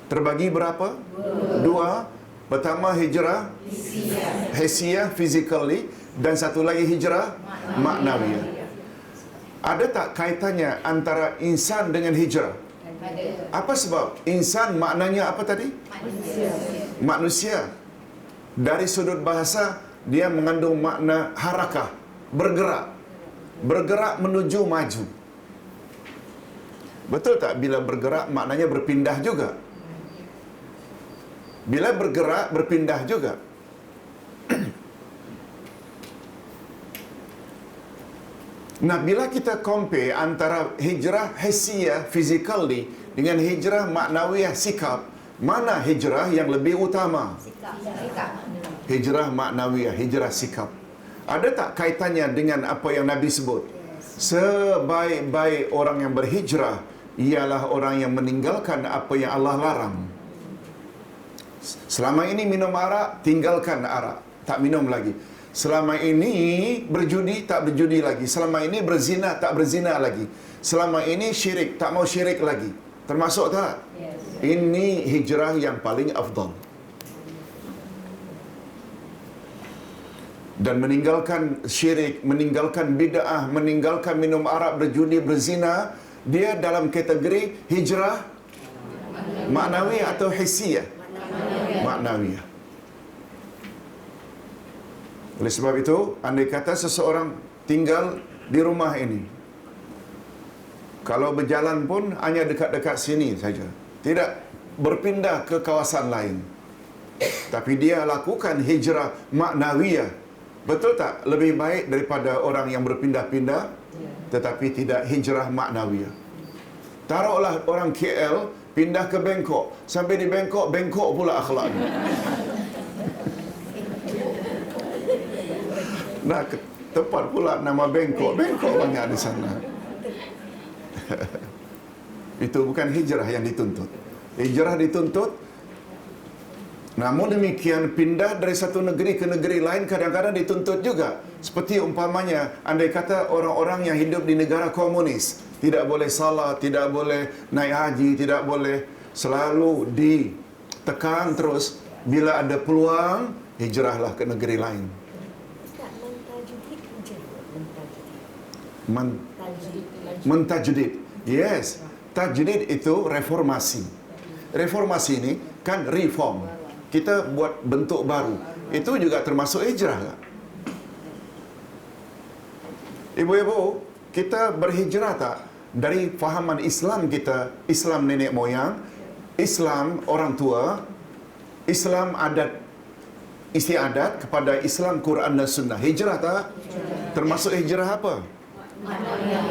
terbagi berapa? Dua. Pertama hijrah hissiyah, physically, dan satu lagi hijrah maknawiyah. Ada tak kaitannya antara insan dengan hijrah?
Ada.
Apa sebab? Insan maknanya apa tadi? Manusia. Dari sudut bahasa, dia mengandung makna harakah, bergerak. Bergerak menuju maju. Betul tak? Bila bergerak maknanya berpindah juga. Bila bergerak, berpindah juga. Nah, bila kita compare antara hijrah hissiyah, physically, dengan hijrah maknawiyah, sikap, mana hijrah yang lebih utama?
Sikap.
Hijrah maknawiyah, hijrah sikap. Ada tak kaitannya dengan apa yang Nabi sebut? Sebaik-baik orang yang berhijrah ialah orang yang meninggalkan apa yang Allah larang. Selama ini minum arak, tinggalkan arak, tak minum lagi. Selama ini berjudi, tak berjudi lagi. Selama ini berzina, tak berzina lagi. Selama ini syirik, tak mau syirik lagi. Termasuk tak?
Yes.
Ini hijrah yang paling afdal. Dan meninggalkan syirik, meninggalkan bid'ah, meninggalkan minum arak, berjudi, berzina, dia dalam kategori hijrah maknawiyah atau hissiyah? Maknawiyah. Oleh sebab itu, andai kata seseorang tinggal di rumah ini, kalau berjalan pun hanya dekat-dekat sini saja, tidak berpindah ke kawasan lain, tapi dia lakukan hijrah maknawiyah, betul tak? Lebih baik daripada orang yang berpindah-pindah tetapi tidak hijrah maknawiyah. Taruhlah orang KL pindah ke Bangkok, sampai di Bangkok, Bangkok pula akhlaknya. Nah, ke tempat pula nama Bangkok, Bangkok banyak di sana. Itu bukan hijrah yang dituntut. Hijrah dituntut, namun demikian pindah dari satu negeri ke negeri lain kadang-kadang dituntut juga. Seperti umpamanya, andai kata orang-orang yang hidup di negara komunis, tidak boleh salat, tidak boleh naik haji, tidak boleh, selalu ditekan terus. Bila ada peluang, hijrahlah ke negeri lain.
Ustaz, mentajudid je.
Mentajdid. Yes. Tajdid itu reformasi. Reformasi ini kan reform. Kita buat bentuk baru. Itu juga termasuk hijrah tak? Ibu-ibu, kita berhijrah tak? Dari fahaman Islam kita, Islam nenek moyang, Islam orang tua, Islam adat istiadat kepada Islam, Quran dan Sunnah. Hijrah tak? Termasuk hijrah apa?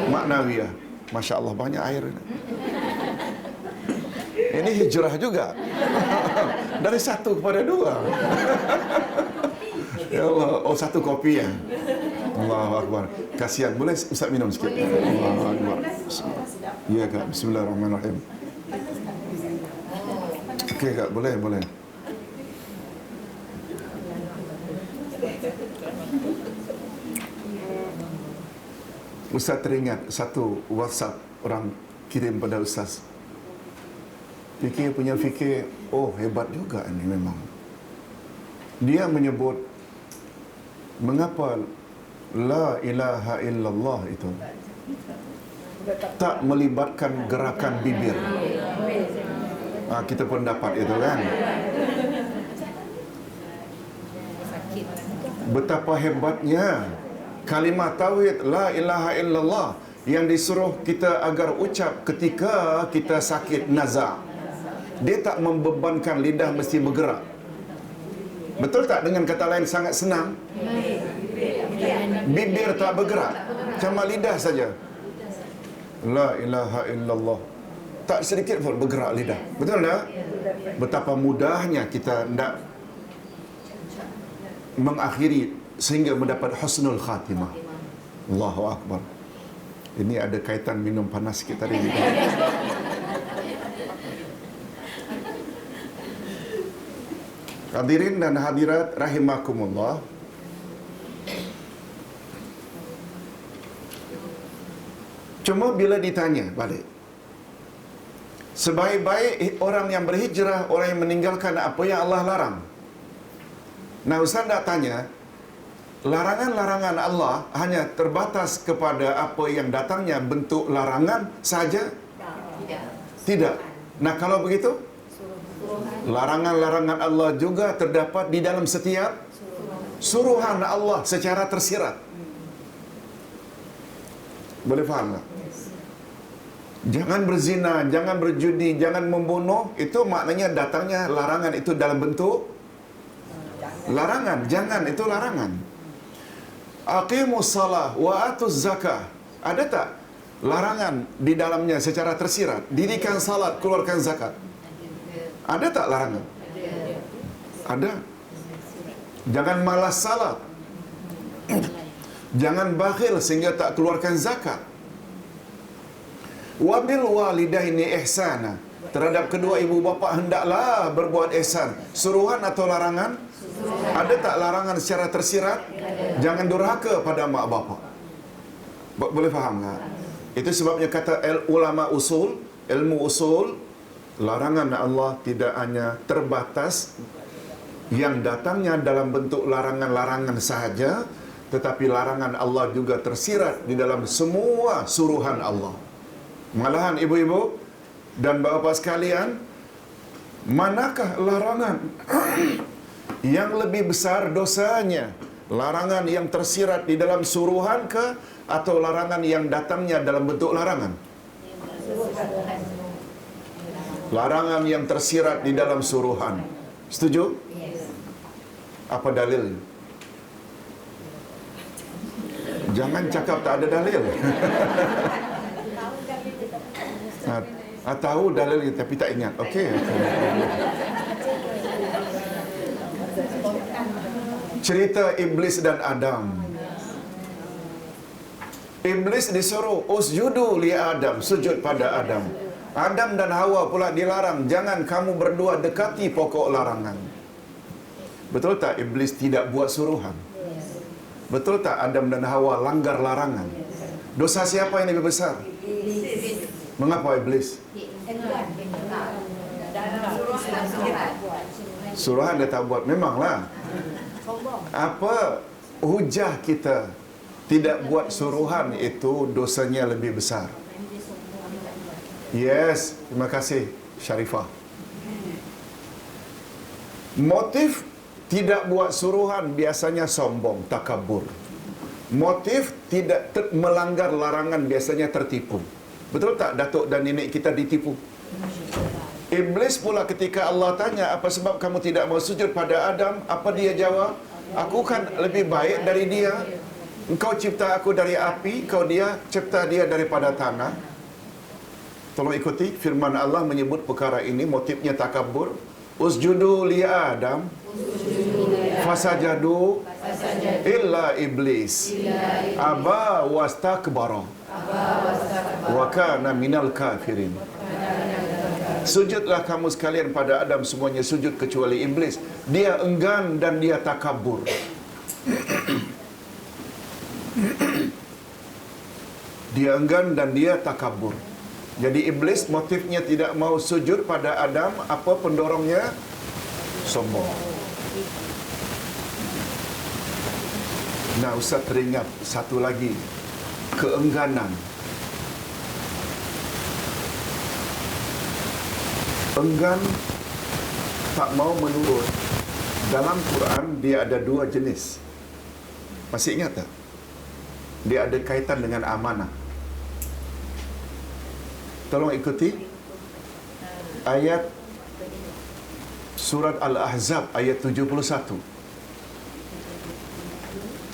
Maknawiyah. Masya Allah, banyak air ini. Ini hijrah juga. Dari satu kepada dua. Ya Allah, oh satu kopi ya. Allahu Akbar. Kasihan. Boleh Ustaz minum sikit? Allahu Akbar. Ya Kak, bismillahirrahmanirrahim. Okey Kak, boleh, boleh. Ustaz teringat satu WhatsApp orang kirim pada Ustaz. Punya fikir, oh hebat juga ini memang. Dia menyebut, mengapa la ilaha illallah itu tak melibatkan gerakan bibir. Kita pun dapat itu kan. Betapa hebatnya kalimat tauhid la ilaha illallah yang disuruh kita agar ucap ketika kita sakit nazak. Dia tak membebankan lidah mesti bergerak. Betul tak? Dengan kata lain sangat senang. Bibir tak bergerak, cuma lidah saja. La ilaha illallah. Tak sedikit pun bergerak lidah. Betul tak? Betapa mudahnya kita hendak mengakhiri sehingga mendapat husnul khatimah. Allahu Akbar. Ini ada kaitan minum panas sikit tadi. Hadirin dan hadirat rahimakumullah. Cuma bila ditanya balik, sebaik-baik orang yang berhijrah, orang yang meninggalkan apa yang Allah larang. Nah, Ustaz nak tanya, larangan-larangan Allah hanya terbatas kepada apa yang datangnya bentuk larangan saja? Tidak. Nah, kalau begitu, larangan-larangan Allah juga terdapat di dalam setiap suruhan Allah secara tersirat. Boleh faham tak? Jangan berzina, jangan berjudi, jangan membunuh. Itu maknanya datangnya larangan itu dalam bentuk larangan. Jangan, itu larangan. Aqimus salah wa atuz zakah. Ada tak larangan di dalamnya secara tersirat? Dirikan salat, keluarkan zakat. Ada tak larangan? Ada. Jangan malas salat. Jangan bakhil sehingga tak keluarkan zakat. Wabil walidaini ihsana. Terhadap kedua ibu bapa hendaklah berbuat ihsan. Suruhan atau larangan? Ada tak larangan secara tersirat? Jangan durhaka pada mak bapa. Boleh faham tak? Itu sebabnya kata ulama usul, ilmu usul, larangan Allah tidak hanya terbatas yang datangnya dalam bentuk larangan-larangan sahaja, tetapi larangan Allah juga tersirat di dalam semua suruhan Allah. Malahan ibu-ibu dan bapa sekalian, manakah larangan yang lebih besar dosanya? Larangan yang tersirat di dalam suruhan ke, atau larangan yang datangnya dalam bentuk larangan? Larangan yang tersirat di dalam suruhan. Setuju? Apa dalil? Jangan cakap tak ada dalil. Tahu dalil tapi tak ingat. Okey. Cerita Iblis dan Adam. Iblis disuruh usjudu li Adam, sujud pada Adam. Adam dan Hawa pula dilarang, jangan kamu berdua dekati pokok larangan. Betul tak Iblis tidak buat suruhan? Betul tak Adam dan Hawa langgar larangan? Dosa siapa yang lebih besar? Mengapa Iblis? Suruhan dia tak buat. Memanglah. Apa hujah kita tidak buat suruhan itu dosanya lebih besar? Yes, terima kasih Syarifah. Motif tidak buat suruhan biasanya sombong, takabur. Motif tidak melanggar larangan biasanya tertipu. Betul tak datuk dan nenek kita ditipu? Iblis pula ketika Allah tanya, apa sebab kamu tidak mau sujud pada Adam? Apa dia jawab? Aku kan lebih baik dari dia. Engkau cipta aku dari api, dia cipta dia daripada tanah. Tolong ikuti firman Allah menyebut perkara ini, motifnya takabur. Usjudu li Adam fasajadu illa iblis aba wastakbara wa kana minal kafirin. Sujudlah kamu sekalian pada Adam, semuanya sujud kecuali iblis. Dia enggan dan dia takabur. Dia enggan dan dia takabur. Jadi iblis motifnya tidak mau sujud pada Adam, apa pendorongnya? Sombong. Nah, Ustaz teringat satu lagi, keengganan. Enggan, tak mau menurut. Dalam Quran dia ada dua jenis. Masih ingat tak? Dia ada kaitan dengan amanah. Tolong ikuti ayat surat Al-Ahzab ayat 71.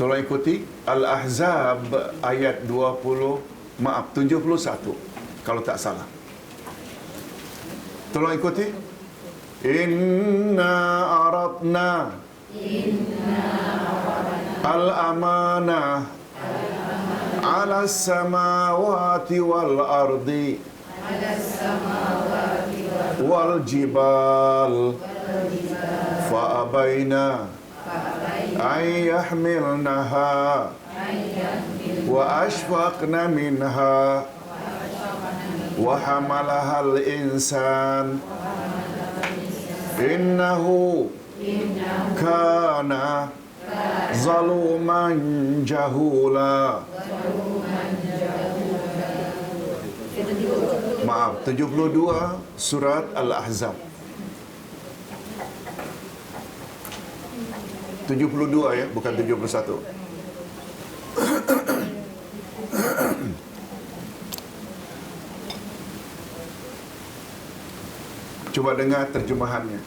Tolong ikuti Al-Ahzab ayat 71 kalau tak salah. Tolong ikuti. Inna aradna al-amanah ala samawati wal ardi wal jibal fa abaina ay yahmilnaha wa ashfaqna minha wa hamalaha al insan innahu kana zaluman jahula. Maaf, 72 surat Al-Ahzab. 72 ya, bukan 71. Coba dengar terjemahannya.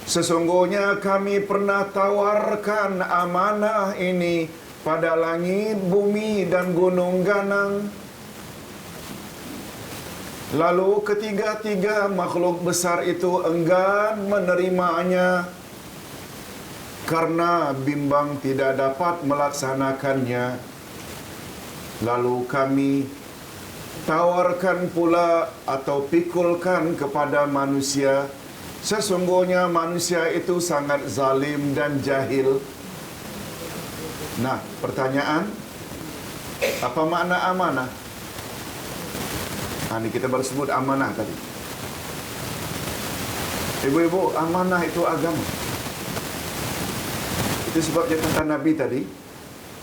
Sesungguhnya kami pernah tawarkan amanah ini pada langit, bumi dan gunung ganang. Lalu ketiga-tiga makhluk besar itu enggan menerimanya karena bimbang tidak dapat melaksanakannya. Lalu kami tawarkan pula atau pikulkan kepada manusia. Sesungguhnya manusia itu sangat zalim dan jahil. Nah, pertanyaan, apa makna amanah? Ini kita baru sebut amanah tadi. Ibu-ibu, amanah itu agama. Itu sebabnya kata Nabi tadi,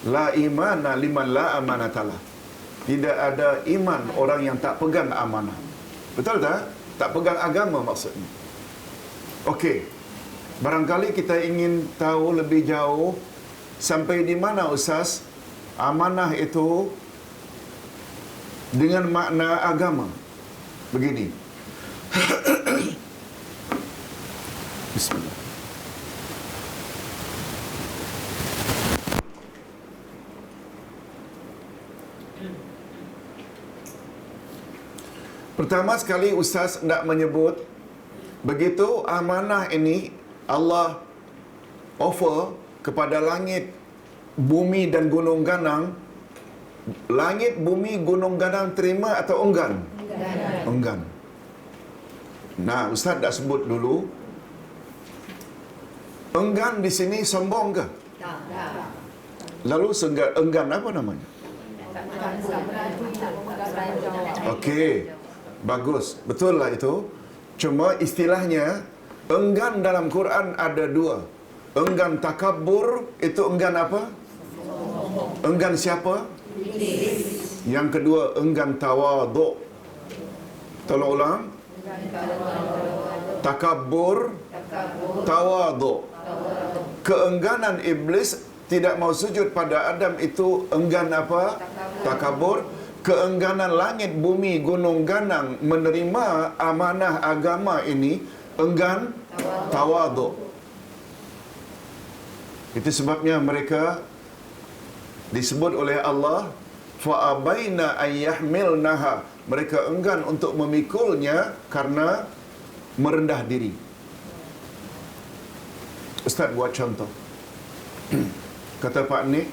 la imana liman la amanatalah. Tidak ada iman orang yang tak pegang amanah. Betul tak? Tak pegang agama maksudnya. Okey. Barangkali kita ingin tahu lebih jauh sampai di mana Ustaz amanah itu dengan makna agama. Begini. Bismillah. Pertama sekali Ustaz nak menyebut, begitu amanah ini Allah offer kepada langit, bumi dan gunung ganang. Langit, bumi, gunung ganang terima atau enggan? Enggan. Nah, Ustaz dah sebut dulu. Enggan di sini sombong ke? Lalu enggan apa namanya? Okey. Bagus. Betul lah itu. Cuma istilahnya enggan dalam Quran ada dua. Enggan takabur, itu enggan apa? Enggan siapa? Yang kedua enggan tawaduk. Tolong ulang. Takabur, tawaduk. Keengganan iblis tidak mau sujud pada Adam itu enggan apa? Takabur. keengganan langit, bumi, gunung ganang menerima amanah agama ini, enggan tawaduk. Itu sebabnya mereka disebut oleh Allah fa'abaina ayyahmilnaha. Mereka enggan untuk memikulnya karena merendah diri. Ustaz buat contoh. Kata Pak Nik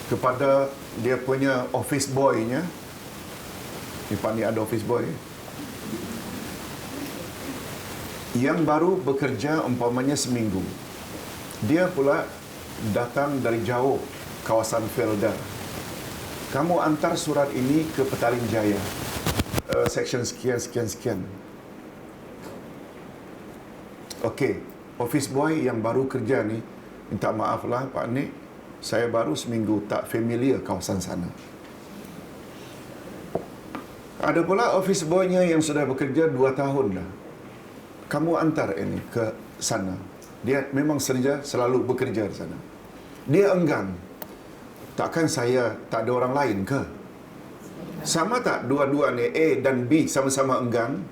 kepada dia punya office boy-nya. Ni Pak Nik ada office boy. Yang baru bekerja umpamanya seminggu. Dia pula datang dari jauh, kawasan Felda. Kamu antar surat ini ke Petaling Jaya, section sekian. Okey, office boy yang baru kerja ni, minta maaf lah Pak Nik, saya baru seminggu, tak familiar kawasan sana. Ada pula office boy-nya yang sudah bekerja 2 tahun dah. Kamu antar ini ke sana. Dia memang selalu bekerja di sana. Dia enggan. Takkan saya tak ada orang lain ke? Sama tak dua-dua ni, A dan B sama-sama enggan?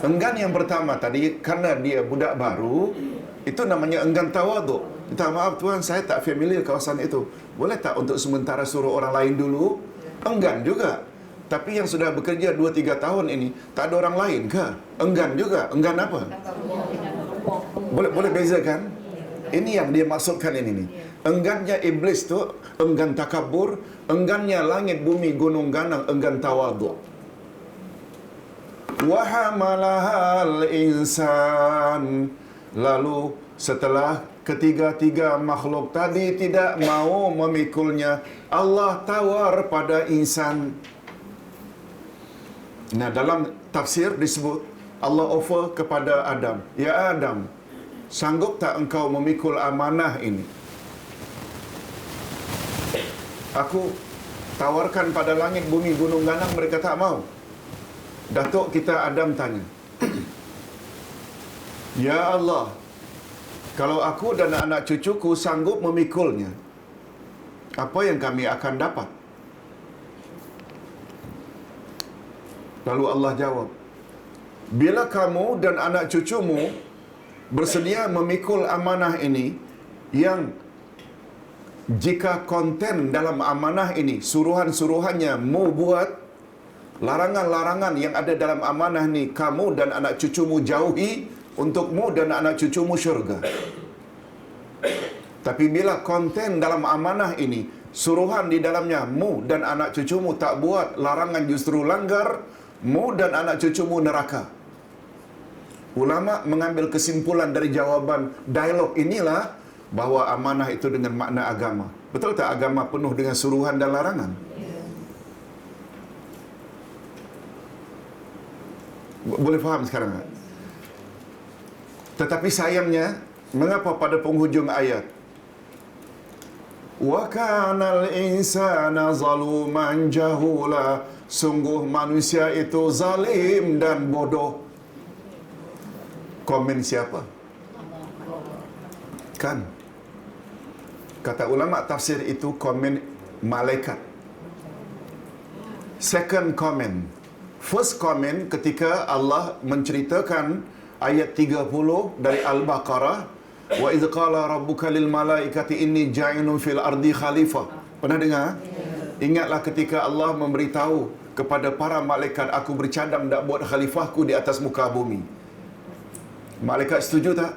Enggan yang pertama tadi, karena dia budak baru, itu namanya enggan tawaduk. Minta maaf tuan, saya tak familiar kawasan itu. Boleh tak untuk sementara suruh orang lain dulu? Enggan juga. Tapi yang sudah bekerja 2-3 tahun ini, tak ada orang lain ke? Enggan juga. Enggan apa? Boleh bezakan? Ini yang dia maksudkan ini ni. Enggannya iblis tu enggan takabur, enggannya langit bumi gunung ganang enggan tawaduk. Wa hamalahal insan. Lalu setelah ketiga-tiga makhluk tadi tidak mau memikulnya, Allah tawar pada insan. Nah, dalam tafsir disebut Allah offer kepada Adam, ya Adam, sanggup tak engkau memikul amanah ini? Aku tawarkan pada langit, bumi, gunung ganang, mereka tak mau. Datuk kita Adam tanya, ya Allah, kalau aku dan anak cucuku sanggup memikulnya, apa yang kami akan dapat? Lalu Allah jawab, bila kamu dan anak cucumu bersedia memikul amanah ini, yang jika konten dalam amanah ini, suruhan-suruhannya mu buat, larangan-larangan yang ada dalam amanah ni kamu dan anak cucumu jauhi, untukmu dan anak cucumu syurga. Tapi bila konten dalam amanah ini, suruhan di dalamnya mu dan anak cucumu tak buat, larangan justru langgar, mu dan anak cucumu neraka. Ulama mengambil kesimpulan dari jawaban dialog inilah bahawa amanah itu dengan makna agama. Betul tak agama penuh dengan suruhan dan larangan? Boleh faham sekarang tak? Tetapi sayangnya, mengapa pada penghujung ayat wa kanal insana zaluman jahula, sungguh manusia itu zalim dan bodoh. Komen siapa? Kan? Kata ulama tafsir itu komen malaikat. Second comment. First comment ketika Allah menceritakan ayat 30 dari Al-Baqarah, wa idz qala rabbuka lil malaikati inni ja'ilun fil ardi khalifah. Pernah dengar? Ingatlah ketika Allah memberitahu kepada para malaikat, aku bercadang nak buat khalifahku di atas muka bumi. Malaikat setuju tak?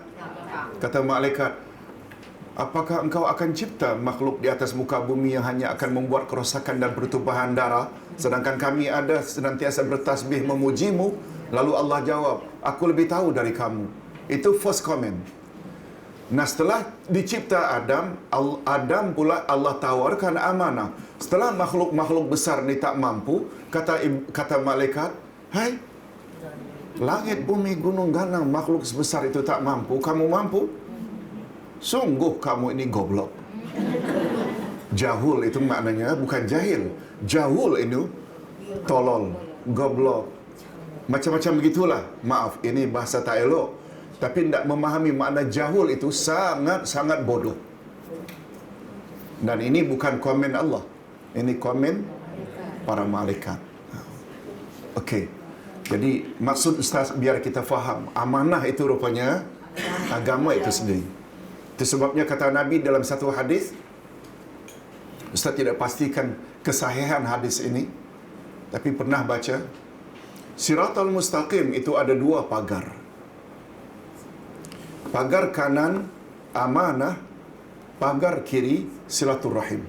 Kata malaikat, apakah engkau akan cipta makhluk di atas muka bumi yang hanya akan membuat kerosakan dan pertumpahan darah, sedangkan kami ada senantiasa bertasbih memujimu? Lalu Allah jawab, aku lebih tahu dari kamu. Itu first comment. Nah, setelah dicipta Adam pula Allah tawarkan amanah. Setelah makhluk-makhluk besar ni tak mampu, kata malaikat, hai, langit, bumi, gunung ganang, makhluk sebesar itu tak mampu, kamu mampu? Sungguh kamu ini goblok. Jahul itu maknanya bukan jahil. Jahul itu tolol, goblok. Macam-macam begitulah. Maaf, ini bahasa tak elok. Tapi tidak memahami makna jahul itu sangat-sangat bodoh. Dan ini bukan komen Allah. Ini komen para malaikat. Okey. Jadi maksud Ustaz biar kita faham, amanah itu rupanya agama itu sendiri. Itu sebabnya kata Nabi dalam satu hadis, Ustaz tidak pastikan kesahihan hadis ini, tapi pernah baca, Siratal Mustaqim itu ada 2 pagar. Pagar kanan amanah, pagar kiri silaturrahim.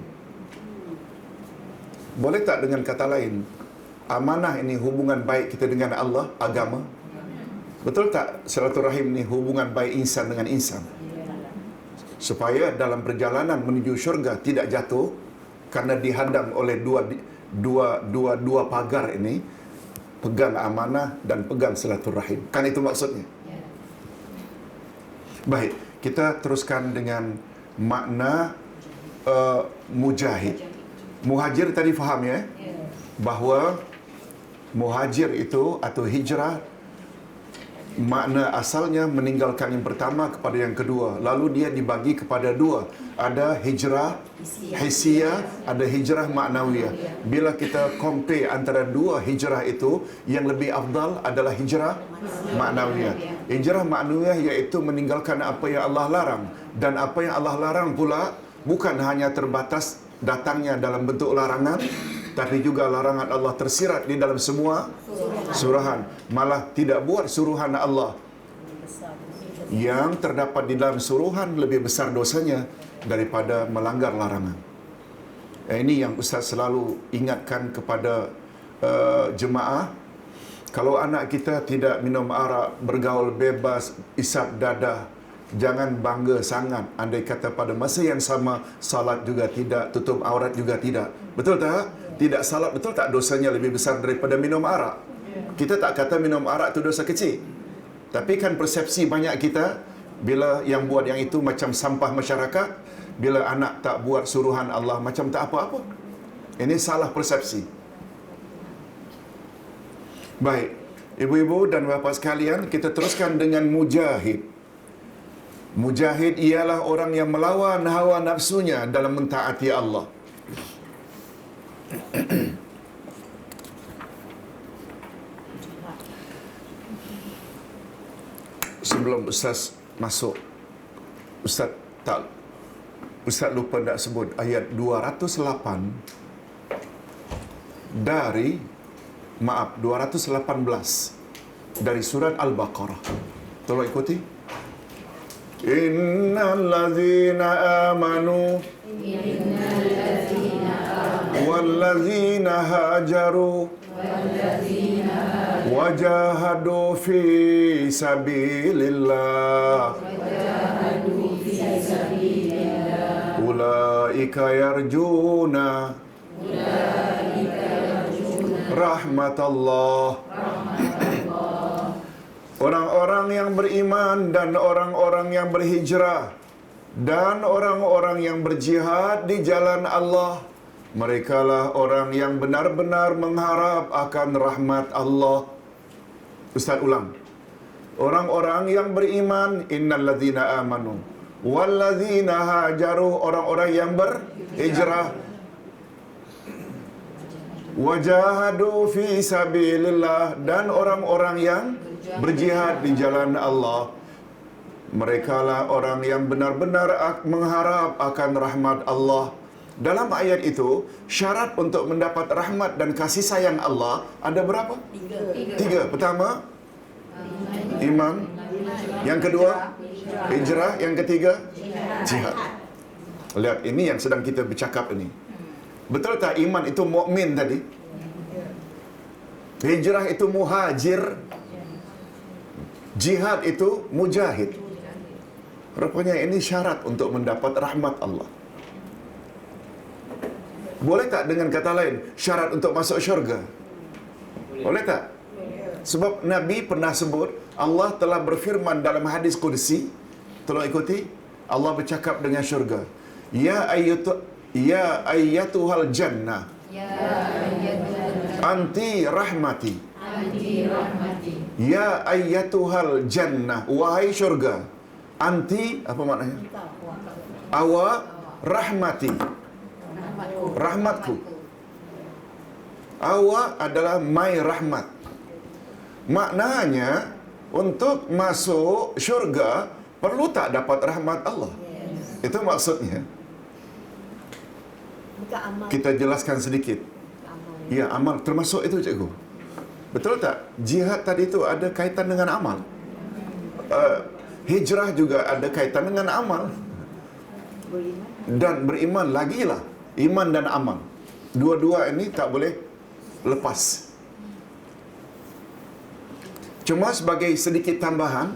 Boleh tak dengan kata lain, amanah ini hubungan baik kita dengan Allah, agama? Betul tak silaturrahim ini hubungan baik insan dengan insan? Supaya dalam perjalanan menuju syurga tidak jatuh karena dihadang oleh dua pagar ini, pegang amanah dan pegang silaturrahim. Kan itu maksudnya. Baik, kita teruskan dengan makna mujahid. Muhajir tadi faham ya? Bahawa muhajir itu atau hijrah, makna asalnya meninggalkan yang pertama kepada yang kedua. Lalu dia dibagi kepada 2. Ada hijrah hissiyah, ada hijrah ma'nawiyah. Bila kita compare antara 2 hijrah itu, yang lebih afdal adalah hijrah ma'nawiyah. Hijrah ma'nawiyah iaitu meninggalkan apa yang Allah larang. Dan apa yang Allah larang pula bukan hanya terbatas datangnya dalam bentuk larangan, tapi juga larangan Allah tersirat di dalam semua suruhan. Malah tidak buat suruhan Allah yang terdapat di dalam suruhan lebih besar dosanya daripada melanggar larangan. Ini yang Ustaz selalu ingatkan kepada jemaah. Kalau anak kita tidak minum arak, bergaul bebas, isap dadah, jangan bangga sangat. Andai kata pada masa yang sama, salat juga tidak, tutup aurat juga tidak. Betul tak? Tidak salat, betul tak dosanya lebih besar daripada minum arak? Kita tak kata minum arak itu dosa kecil. Tapi kan persepsi banyak kita, bila yang buat yang itu macam sampah masyarakat, bila anak tak buat suruhan Allah macam tak apa-apa. Ini salah persepsi. Baik, ibu-ibu dan bapa sekalian, kita teruskan dengan mujahid. Mujahid ialah orang yang melawan hawa nafsunya dalam mentaati Allah. Sebelum Ustaz masuk, Ustaz lupa tak sebut ayat 208 dari 218 dari surat Al-Baqarah. Tolong ikuti. Innal ladzina amanu wal ladzina hajaru wajahadu fi sabilillah ulaika yarjuna rahmatallah. Orang-orang yang beriman dan orang-orang yang berhijrah dan orang-orang yang berjihad di jalan Allah, merekalah orang yang benar-benar mengharap akan rahmat Allah. Ustaz ulang. Orang-orang yang beriman, innal ladzina amanu wal ladzina hajaru, orang-orang yang berhijrah, wajahadu fi sabilillah, dan orang-orang yang berjihad di jalan Allah, merekalah orang yang benar-benar mengharap akan rahmat Allah. Dalam ayat itu, syarat untuk mendapat rahmat dan kasih sayang Allah ada berapa? 3. Pertama, iman. Yang kedua, hijrah. Yang ketiga, jihad. Lihat, ini yang sedang kita bercakap ini. Betul tak iman itu mukmin tadi? Hijrah itu muhajir. Jihad itu mujahid. Rupanya ini syarat untuk mendapat rahmat Allah. Boleh tak dengan kata lain, syarat untuk masuk syurga? Boleh tak? Sebab Nabi pernah sebut, Allah telah berfirman dalam hadis qudsi, tolong ikuti, Allah bercakap dengan syurga. Ya ayyatuhal jannah, anti rahmati. Ya ayyatuhal jannah, wahai syurga. Anti, apa maknanya? Awa rahmati. Rahmatku. Awak adalah my rahmat. Maknanya untuk masuk syurga perlu tak dapat rahmat Allah? Itu maksudnya.
Bukan amal.
Kita jelaskan sedikit.
Amal.
Ya, amal termasuk itu, cikgu. Betul tak? Jihad tadi itu ada kaitan dengan amal. Hijrah juga ada kaitan dengan amal. Dan beriman lagilah. Iman dan amal. Dua-dua ini tak boleh lepas. Cuma sebagai sedikit tambahan,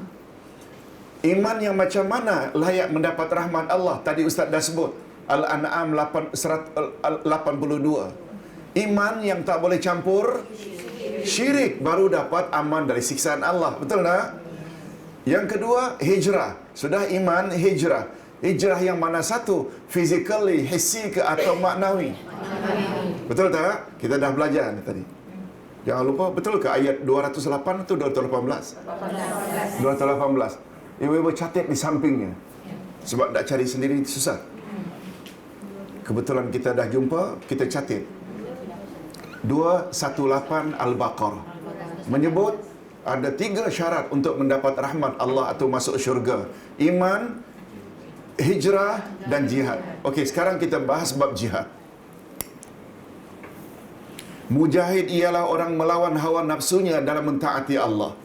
iman yang macam mana layak mendapat rahmat Allah? Tadi Ustaz dah sebut. Al-An'am 82. Iman yang tak boleh campur syirik baru dapat aman dari siksaan Allah. Betul tak? Yang kedua, hijrah. Sudah iman, hijrah. Hijrah yang mana satu? Physically, hissi ke atau maknawi? Betul tak? Kita dah belajar ni tadi. Jangan lupa, betul ke ayat 208 atau 218? 218. Ibu-ibu catat di sampingnya. Sebab nak cari sendiri susah. Kebetulan kita dah jumpa, kita catat. 218 Al-Baqarah menyebut ada 3 syarat untuk mendapat rahmat Allah atau masuk syurga. Iman, hijrah dan jihad. Okey, sekarang kita bahas bab jihad. Mujahid ialah orang melawan hawa nafsunya dalam mentaati Allah.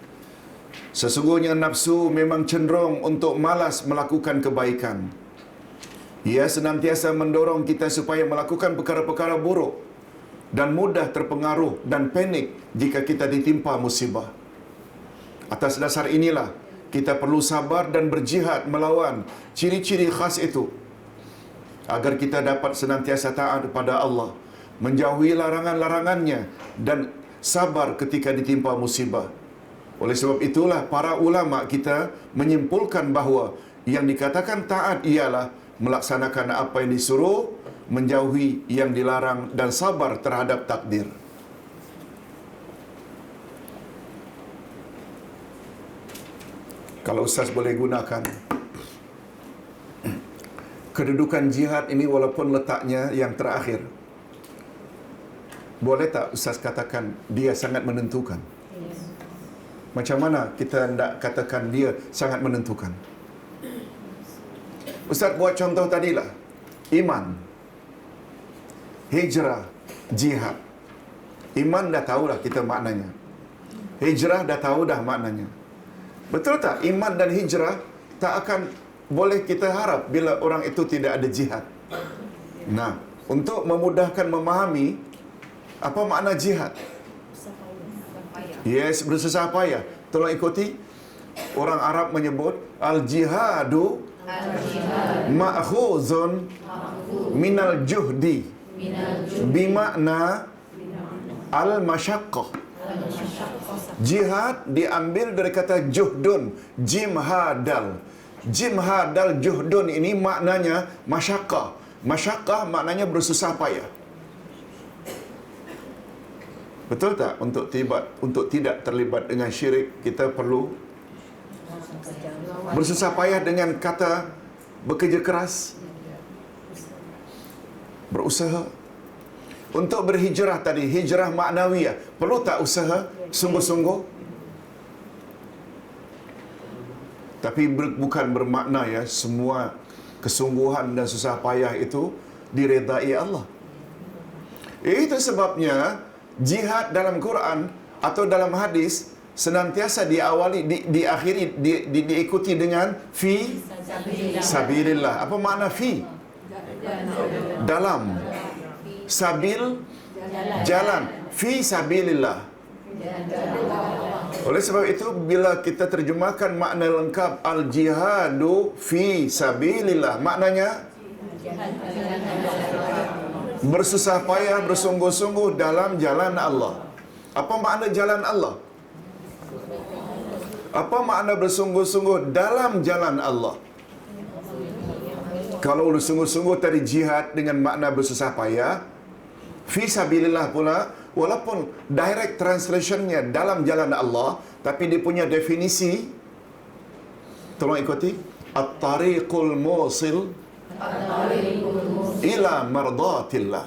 Sesungguhnya nafsu memang cenderung untuk malas melakukan kebaikan. Ia senantiasa mendorong kita supaya melakukan perkara-perkara buruk dan mudah terpengaruh dan panik jika kita ditimpa musibah. Atas dasar inilah kita perlu sabar dan berjihad melawan ciri-ciri khas itu agar kita dapat senantiasa taat kepada Allah, menjauhi larangan-larangannya dan sabar ketika ditimpa musibah. Oleh sebab itulah para ulama kita menyimpulkan bahawa yang dikatakan taat ialah melaksanakan apa yang disuruh, menjauhi yang dilarang dan sabar terhadap takdir. Kalau Ustaz boleh gunakan kedudukan jihad ini walaupun letaknya yang terakhir, boleh tak Ustaz katakan dia sangat menentukan? Macam mana kita nak katakan dia sangat menentukan? Ustaz buat contoh tadilah. Iman, hijrah, jihad. Iman dah tahulah kita maknanya. Hijrah dah tahu dah maknanya. Betul tak? Iman dan hijrah tak akan boleh kita harap bila orang itu tidak ada jihad. Nah, untuk memudahkan memahami apa makna jihad. Yes, bersusah payah. Tolong ikuti. Orang Arab menyebut al-jihadu ma'khuzun minal juhdi bimakna al-masyaqqah. Jihad diambil dari kata juhdun, jim hadal. Jim hadal juhdun ini maknanya masyaqqah. Masyaqqah maknanya bersusah payah. Betul tak? Untuk tidak terlibat dengan syirik, kita perlu bersusah payah dengan kata bekerja keras, berusaha. Untuk berhijrah tadi, hijrah maknawiyah, perlu tak usaha sungguh-sungguh? Tapi bukan bermakna ya semua kesungguhan dan susah payah itu diredai Allah. Itu sebabnya jihad dalam Quran atau dalam hadis senantiasa diawali, diakhiri, diikuti dengan fi sabilillah. Apa makna fi? Dalam. Sabil, jalan. Fi sabilillah. Oleh sebab itu, bila kita terjemahkan makna lengkap al-jihadu fi sabilillah, maknanya bersusah payah, bersungguh-sungguh dalam jalan Allah. Apa makna jalan Allah? Apa makna bersungguh-sungguh dalam jalan Allah? Kalau bersungguh-sungguh tadi jihad dengan makna bersusah payah, fi sabilillah pula, walaupun direct translationnya dalam jalan Allah, tapi dia punya definisi, tolong ikuti, at-tariqul musil ila mardatillah.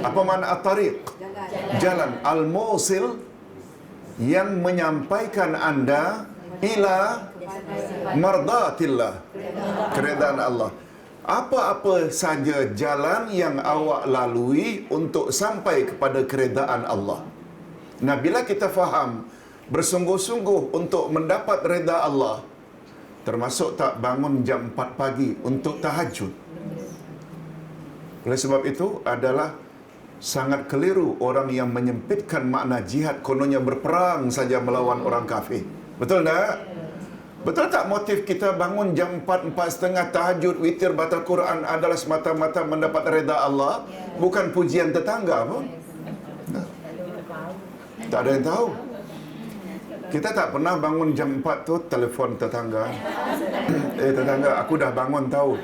Apa makna at-tariq? Jalan al-musil yang menyampaikan anda ila mardatillah, keredaan Allah. Apa-apa saja jalan yang awak lalui untuk sampai kepada keredaan Allah. Nah, bila kita faham bersungguh-sungguh untuk mendapat reda Allah, termasuk tak bangun jam 4 pagi untuk tahajud. Oleh sebab itu adalah sangat keliru orang yang menyempitkan makna jihad, kononnya berperang saja melawan orang kafir. Betul tak? Betul tak motif kita bangun jam 4, 4:30 tahajud, witir, baca Quran adalah semata-mata mendapat reda Allah, bukan pujian tetangga pun? Nah, tak ada yang tahu. Kita tak pernah bangun jam 4 tu telefon tetangga. Tetangga, aku dah bangun tahu.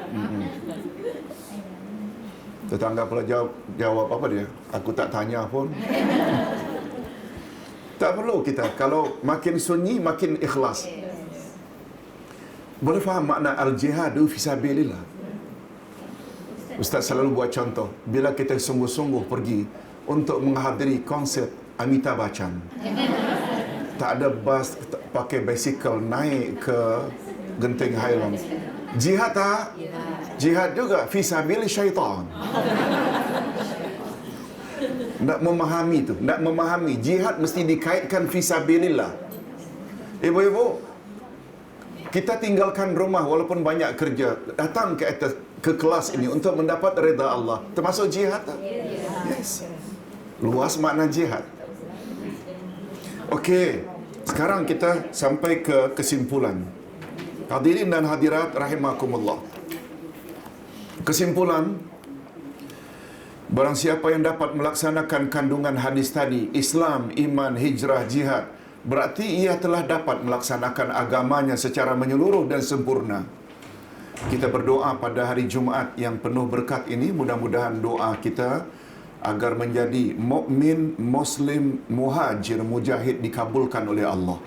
Tetangga pula jawab apa dia? Aku tak tanya pun. Tak perlu kita. Kalau makin sunyi, makin ikhlas. Boleh faham makna al-jihadu fisabilillah. Ustaz selalu buat contoh. Bila kita sungguh-sungguh pergi untuk menghadiri konsert Amitabh Bachchan, tak ada bas, pakai bicycle naik ke Genting Highlands. Jihad tak? Jihad juga fisabilillah syaitan. Nak memahami tu, nak memahami jihad mesti dikaitkan fisabilillah. Ibu-ibu, kita tinggalkan rumah walaupun banyak kerja, datang ke atas, ke kelas ini untuk mendapat reda Allah. Termasuk jihad tak? Yes. Luas makna jihad. Okey, sekarang kita sampai ke kesimpulan. Hadirin dan hadirat rahimakumullah. Kesimpulan, barang siapa yang dapat melaksanakan kandungan hadis tadi, Islam, iman, hijrah, jihad, berarti ia telah dapat melaksanakan agamanya secara menyeluruh dan sempurna. Kita berdoa pada hari Jumaat yang penuh berkat ini, mudah-mudahan doa kita agar menjadi mukmin, muslim, muhajir, mujahid dikabulkan oleh Allah.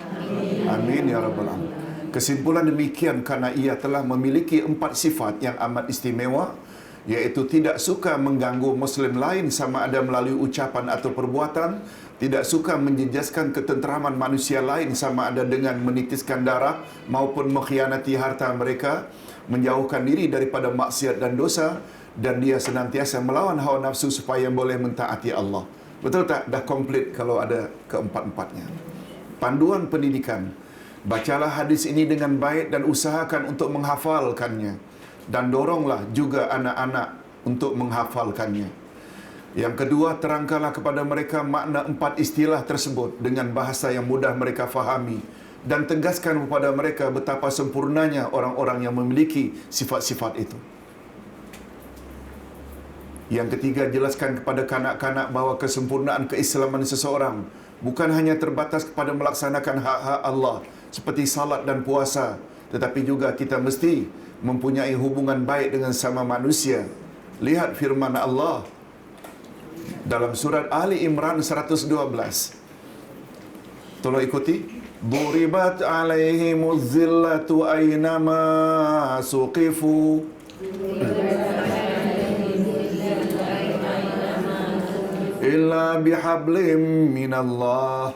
Amin ya rabbal alamin. Kesimpulan demikian karena ia telah memiliki 4 sifat yang amat istimewa, iaitu tidak suka mengganggu muslim lain sama ada melalui ucapan atau perbuatan, tidak suka menjejaskan ketenteraman manusia lain sama ada dengan menitiskan darah maupun mengkhianati harta mereka, menjauhkan diri daripada maksiat dan dosa, dan dia senantiasa melawan hawa nafsu supaya boleh mentaati Allah. Betul tak? Dah komplit kalau ada keempat-empatnya. Panduan pendidikan. Bacalah hadis ini dengan baik dan usahakan untuk menghafalkannya. Dan doronglah juga anak-anak untuk menghafalkannya. Yang kedua, terangkanlah kepada mereka makna 4 istilah tersebut dengan bahasa yang mudah mereka fahami. Dan tegaskan kepada mereka betapa sempurnanya orang-orang yang memiliki sifat-sifat itu. Yang ketiga, jelaskan kepada kanak-kanak bahawa kesempurnaan keislaman seseorang bukan hanya terbatas kepada melaksanakan hak-hak Allah seperti salat dan puasa, tetapi juga kita mesti mempunyai hubungan baik dengan sama manusia. Lihat firman Allah dalam surat Ali Imran 112. Tolong ikuti. Duribat alaihimuz zillatu aynama suqifu illa bihablim minallah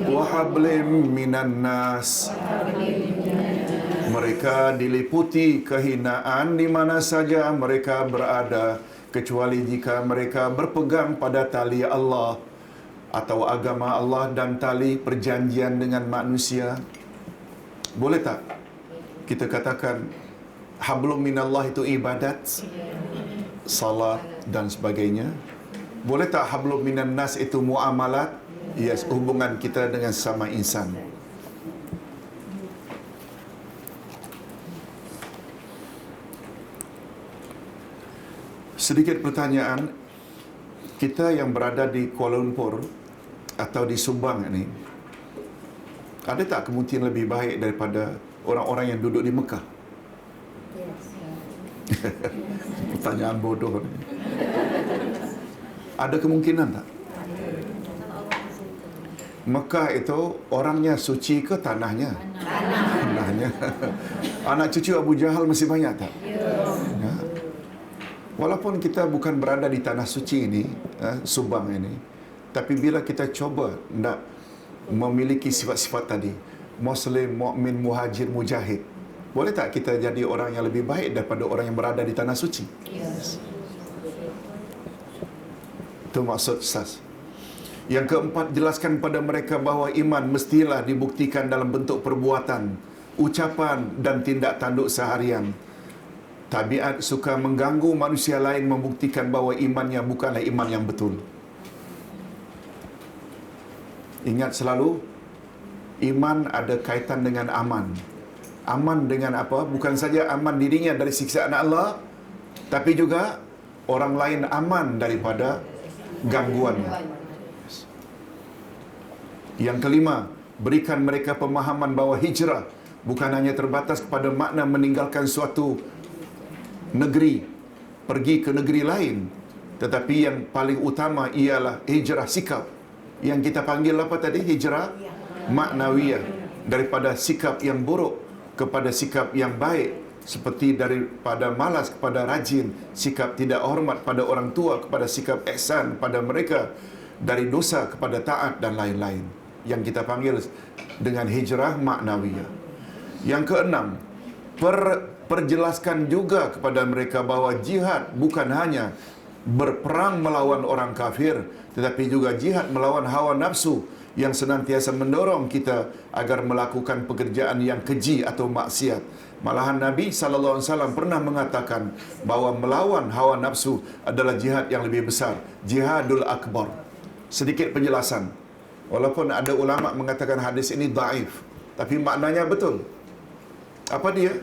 wa hablim minan nas. Mereka diliputi kehinaan di mana saja mereka berada, kecuali jika mereka berpegang pada tali Allah atau agama Allah dan tali perjanjian dengan manusia. Boleh tak kita katakan hablum minallah itu ibadat, salat dan sebagainya? Boleh tak hablum minan nas itu muamalat? Yes, hubungan kita dengan sama insan. Sedikit pertanyaan, kita yang berada di Kuala Lumpur atau di Subang ini, ada tak kemungkinan lebih baik daripada orang-orang yang duduk di Mekah? Pertanyaan bodoh ni. Ada kemungkinan tak? Mekah itu orangnya suci ke tanahnya? Tanahnya. Anak cucu Abu Jahal masih banyak tak? Walaupun kita bukan berada di tanah suci ini, Subang ini, tapi bila kita coba nak memiliki sifat-sifat tadi, Muslim, mukmin, muhajir, mujahid, boleh tak kita jadi orang yang lebih baik daripada orang yang berada di tanah suci? Itu maksud Ustaz. Yang keempat, jelaskan pada mereka bahawa iman mestilah dibuktikan dalam bentuk perbuatan, ucapan dan tindak tanduk seharian. Tabiat suka mengganggu manusia lain membuktikan bahawa imannya bukanlah iman yang betul. Ingat selalu, iman ada kaitan dengan aman. Aman dengan apa? Bukan saja aman dirinya dari siksaan Allah, tapi juga orang lain aman daripada gangguannya. Yang kelima, berikan mereka pemahaman bahawa hijrah bukan hanya terbatas kepada makna meninggalkan suatu negeri, pergi ke negeri lain, tetapi yang paling utama ialah hijrah sikap. Yang kita panggil apa tadi? Hijrah maknawiyah. Daripada sikap yang buruk kepada sikap yang baik, seperti daripada malas kepada rajin, sikap tidak hormat pada orang tua kepada sikap ihsan pada mereka, dari dosa kepada taat dan lain-lain, yang kita panggil dengan hijrah maknawiyah. Yang keenam, perjelaskan juga kepada mereka bahawa jihad bukan hanya berperang melawan orang kafir, tetapi juga jihad melawan hawa nafsu yang senantiasa mendorong kita agar melakukan pekerjaan yang keji atau maksiat. Malahan Nabi SAW pernah mengatakan bahawa melawan hawa nafsu adalah jihad yang lebih besar, jihadul akbar. Sedikit penjelasan. Walaupun ada ulama mengatakan hadis ini dhaif, tapi maknanya betul. Apa dia?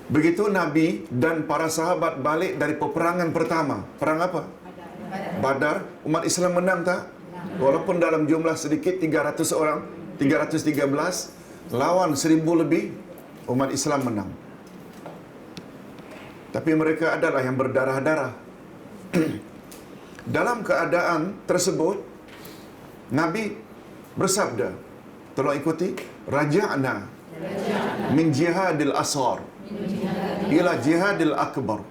Begitu Nabi dan para sahabat balik dari peperangan pertama. Perang apa? Badar. Umat Islam menang tak? Walaupun dalam jumlah sedikit, 300 orang, 313 lawan 1000 lebih, umat Islam menang. Tapi mereka adalah yang berdarah-darah. Dalam keadaan tersebut, Nabi bersabda, tolong ikuti, raja'na min jihadil asghar ila jihadil akbar.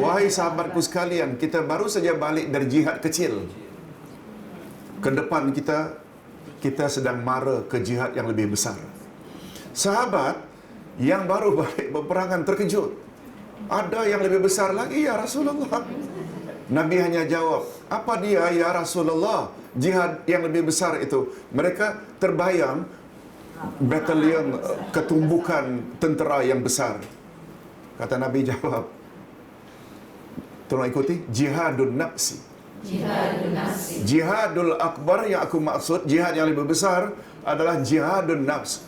Wahai sahabatku sekalian, kita baru saja balik dari jihad kecil. Ke depan kita sedang mara ke jihad yang lebih besar. Sahabat yang baru balik peperangan terkejut. Ada yang lebih besar lagi ya Rasulullah. Nabi hanya jawab, apa dia ya Rasulullah? Jihad yang lebih besar itu. Mereka terbayang batalion, ketumbukan tentera yang besar. Kata Nabi jawab, tolong ikuti, jihadun nafsi. Jihadul akbar yang aku maksud, jihad yang lebih besar adalah jihadun nafs,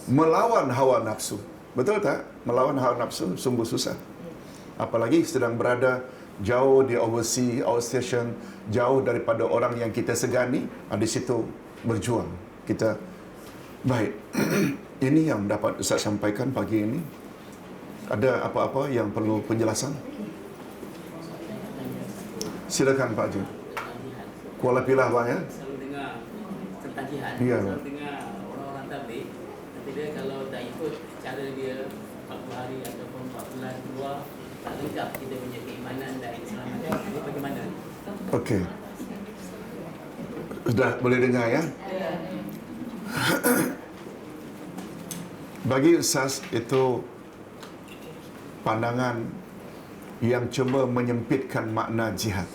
melawan hawa nafsu. Betul tak? Melawan hawa nafsu sungguh susah. Apalagi sedang berada jauh di overseas, outstation, jauh daripada orang yang kita segani, di situ berjuang. Kita baik. Ini yang dapat Ustaz sampaikan pagi ini. Ada apa-apa yang perlu penjelasan? Silakan Pak Haji. Kuala Pilah Bang ya.
Selalu dengar tentang jihad.
Ya.
Selalu dengar orang-orang tabligh, tapi dia kalau tak ikut cara dia 40 hari ataupun 4 bulan keluar, tak lengkap kita punya keimanan dan keselamatan. Ini bagaimana?
Okey. Sudah boleh dengar ya? Bagi Ustaz itu pandangan yang cuba menyempitkan makna jihad.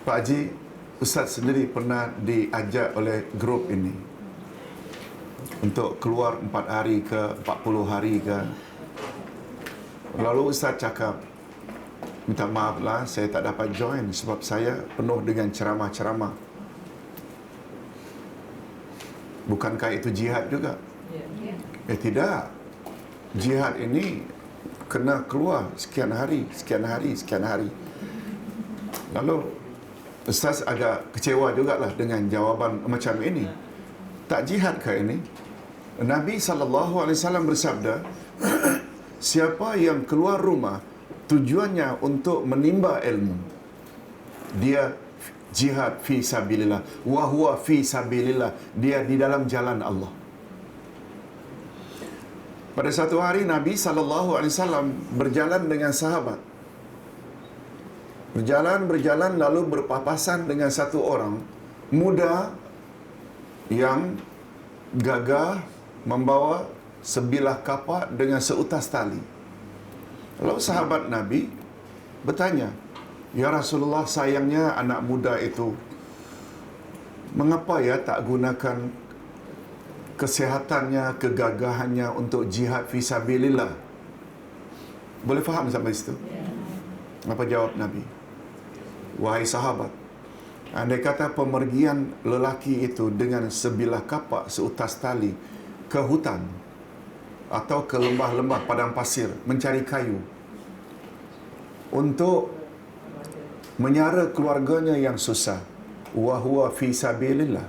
Pak Haji, Ustaz sendiri pernah diajak oleh grup ini untuk keluar 4 hari ke 40 hari ke. Lalu Ustaz cakap, minta maaf lah saya tak dapat join sebab saya penuh dengan ceramah-ceramah. Bukankah itu jihad juga? Tidak. Jihad ini kena keluar sekian hari. Lalu Ustaz agak kecewa jugalah dengan jawapan macam ini. Tak jihad ke ini? Nabi SAW bersabda, siapa yang keluar rumah tujuannya untuk menimba ilmu, dia jihad fi sabilillah, wa huwa fi sabilillah, dia di dalam jalan Allah. Pada satu hari Nabi SAW berjalan dengan sahabat. Berjalan lalu berpapasan dengan satu orang muda yang gagah membawa sebilah kapak dengan seutas tali. Lalu sahabat Nabi bertanya, "Ya Rasulullah, sayangnya anak muda itu, mengapa ya tak gunakan kesihatannya, kegagahannya untuk jihad fisabilillah?" Boleh faham sampai situ? Apa jawab Nabi? "Wahai sahabat, andai kata pemergian lelaki itu dengan sebilah kapak seutas tali ke hutan atau ke lembah-lembah padang pasir mencari kayu untuk menyara keluarganya yang susah, wa huwa fi sabilillah.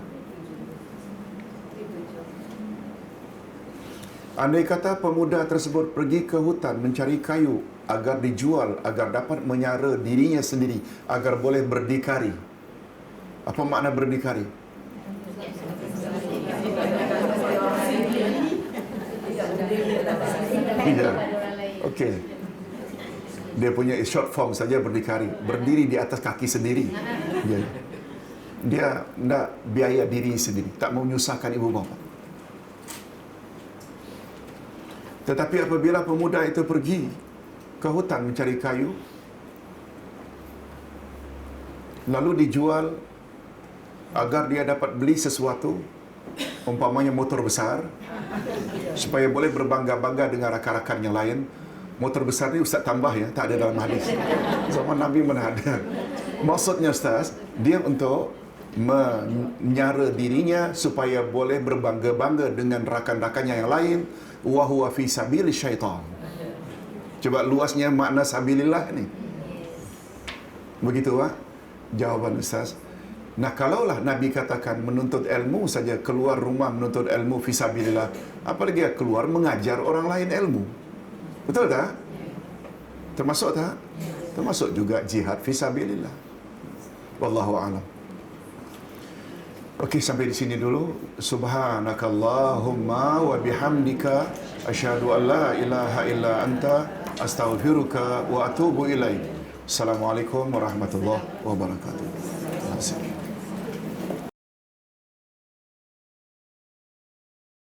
Andai kata pemuda tersebut pergi ke hutan mencari kayu agar dijual, agar dapat menyara dirinya sendiri, agar boleh berdikari." Apa makna berdikari? Tidak. Okey. Dia punya short form saja berdikari. Berdiri di atas kaki sendiri. Dia nak biaya diri sendiri. Tak mau menyusahkan ibu bapa. Tetapi apabila pemuda itu pergi ke hutan mencari kayu, lalu dijual agar dia dapat beli sesuatu, umpamanya motor besar, supaya boleh berbangga-bangga dengan rakan-rakan yang lain. Motor besar ni Ustaz tambah ya, tak ada dalam hadis. Zaman Nabi mana ada. Maksudnya Ustaz, dia untuk menyara dirinya supaya boleh berbangga-bangga dengan rakan-rakannya yang lain. Wa huwa fi sabilis syaitan. Coba luasnya makna sabilillah ni. Begitu Pak jawapan Ustaz. Nah, kalaulah Nabi katakan menuntut ilmu saja, keluar rumah menuntut ilmu fisabilillah, apalagi keluar mengajar orang lain ilmu. Betul tak? Termasuk tak? Termasuk juga jihad fisabilillah. Wallahu a'lam. Okey, sampai di sini dulu. Subhanakallahumma wa bihamdika asyhadu an la ilaha illa anta astaghfiruka wa atubu ilaik. Assalamualaikum warahmatullahi wabarakatuh. Terima kasih.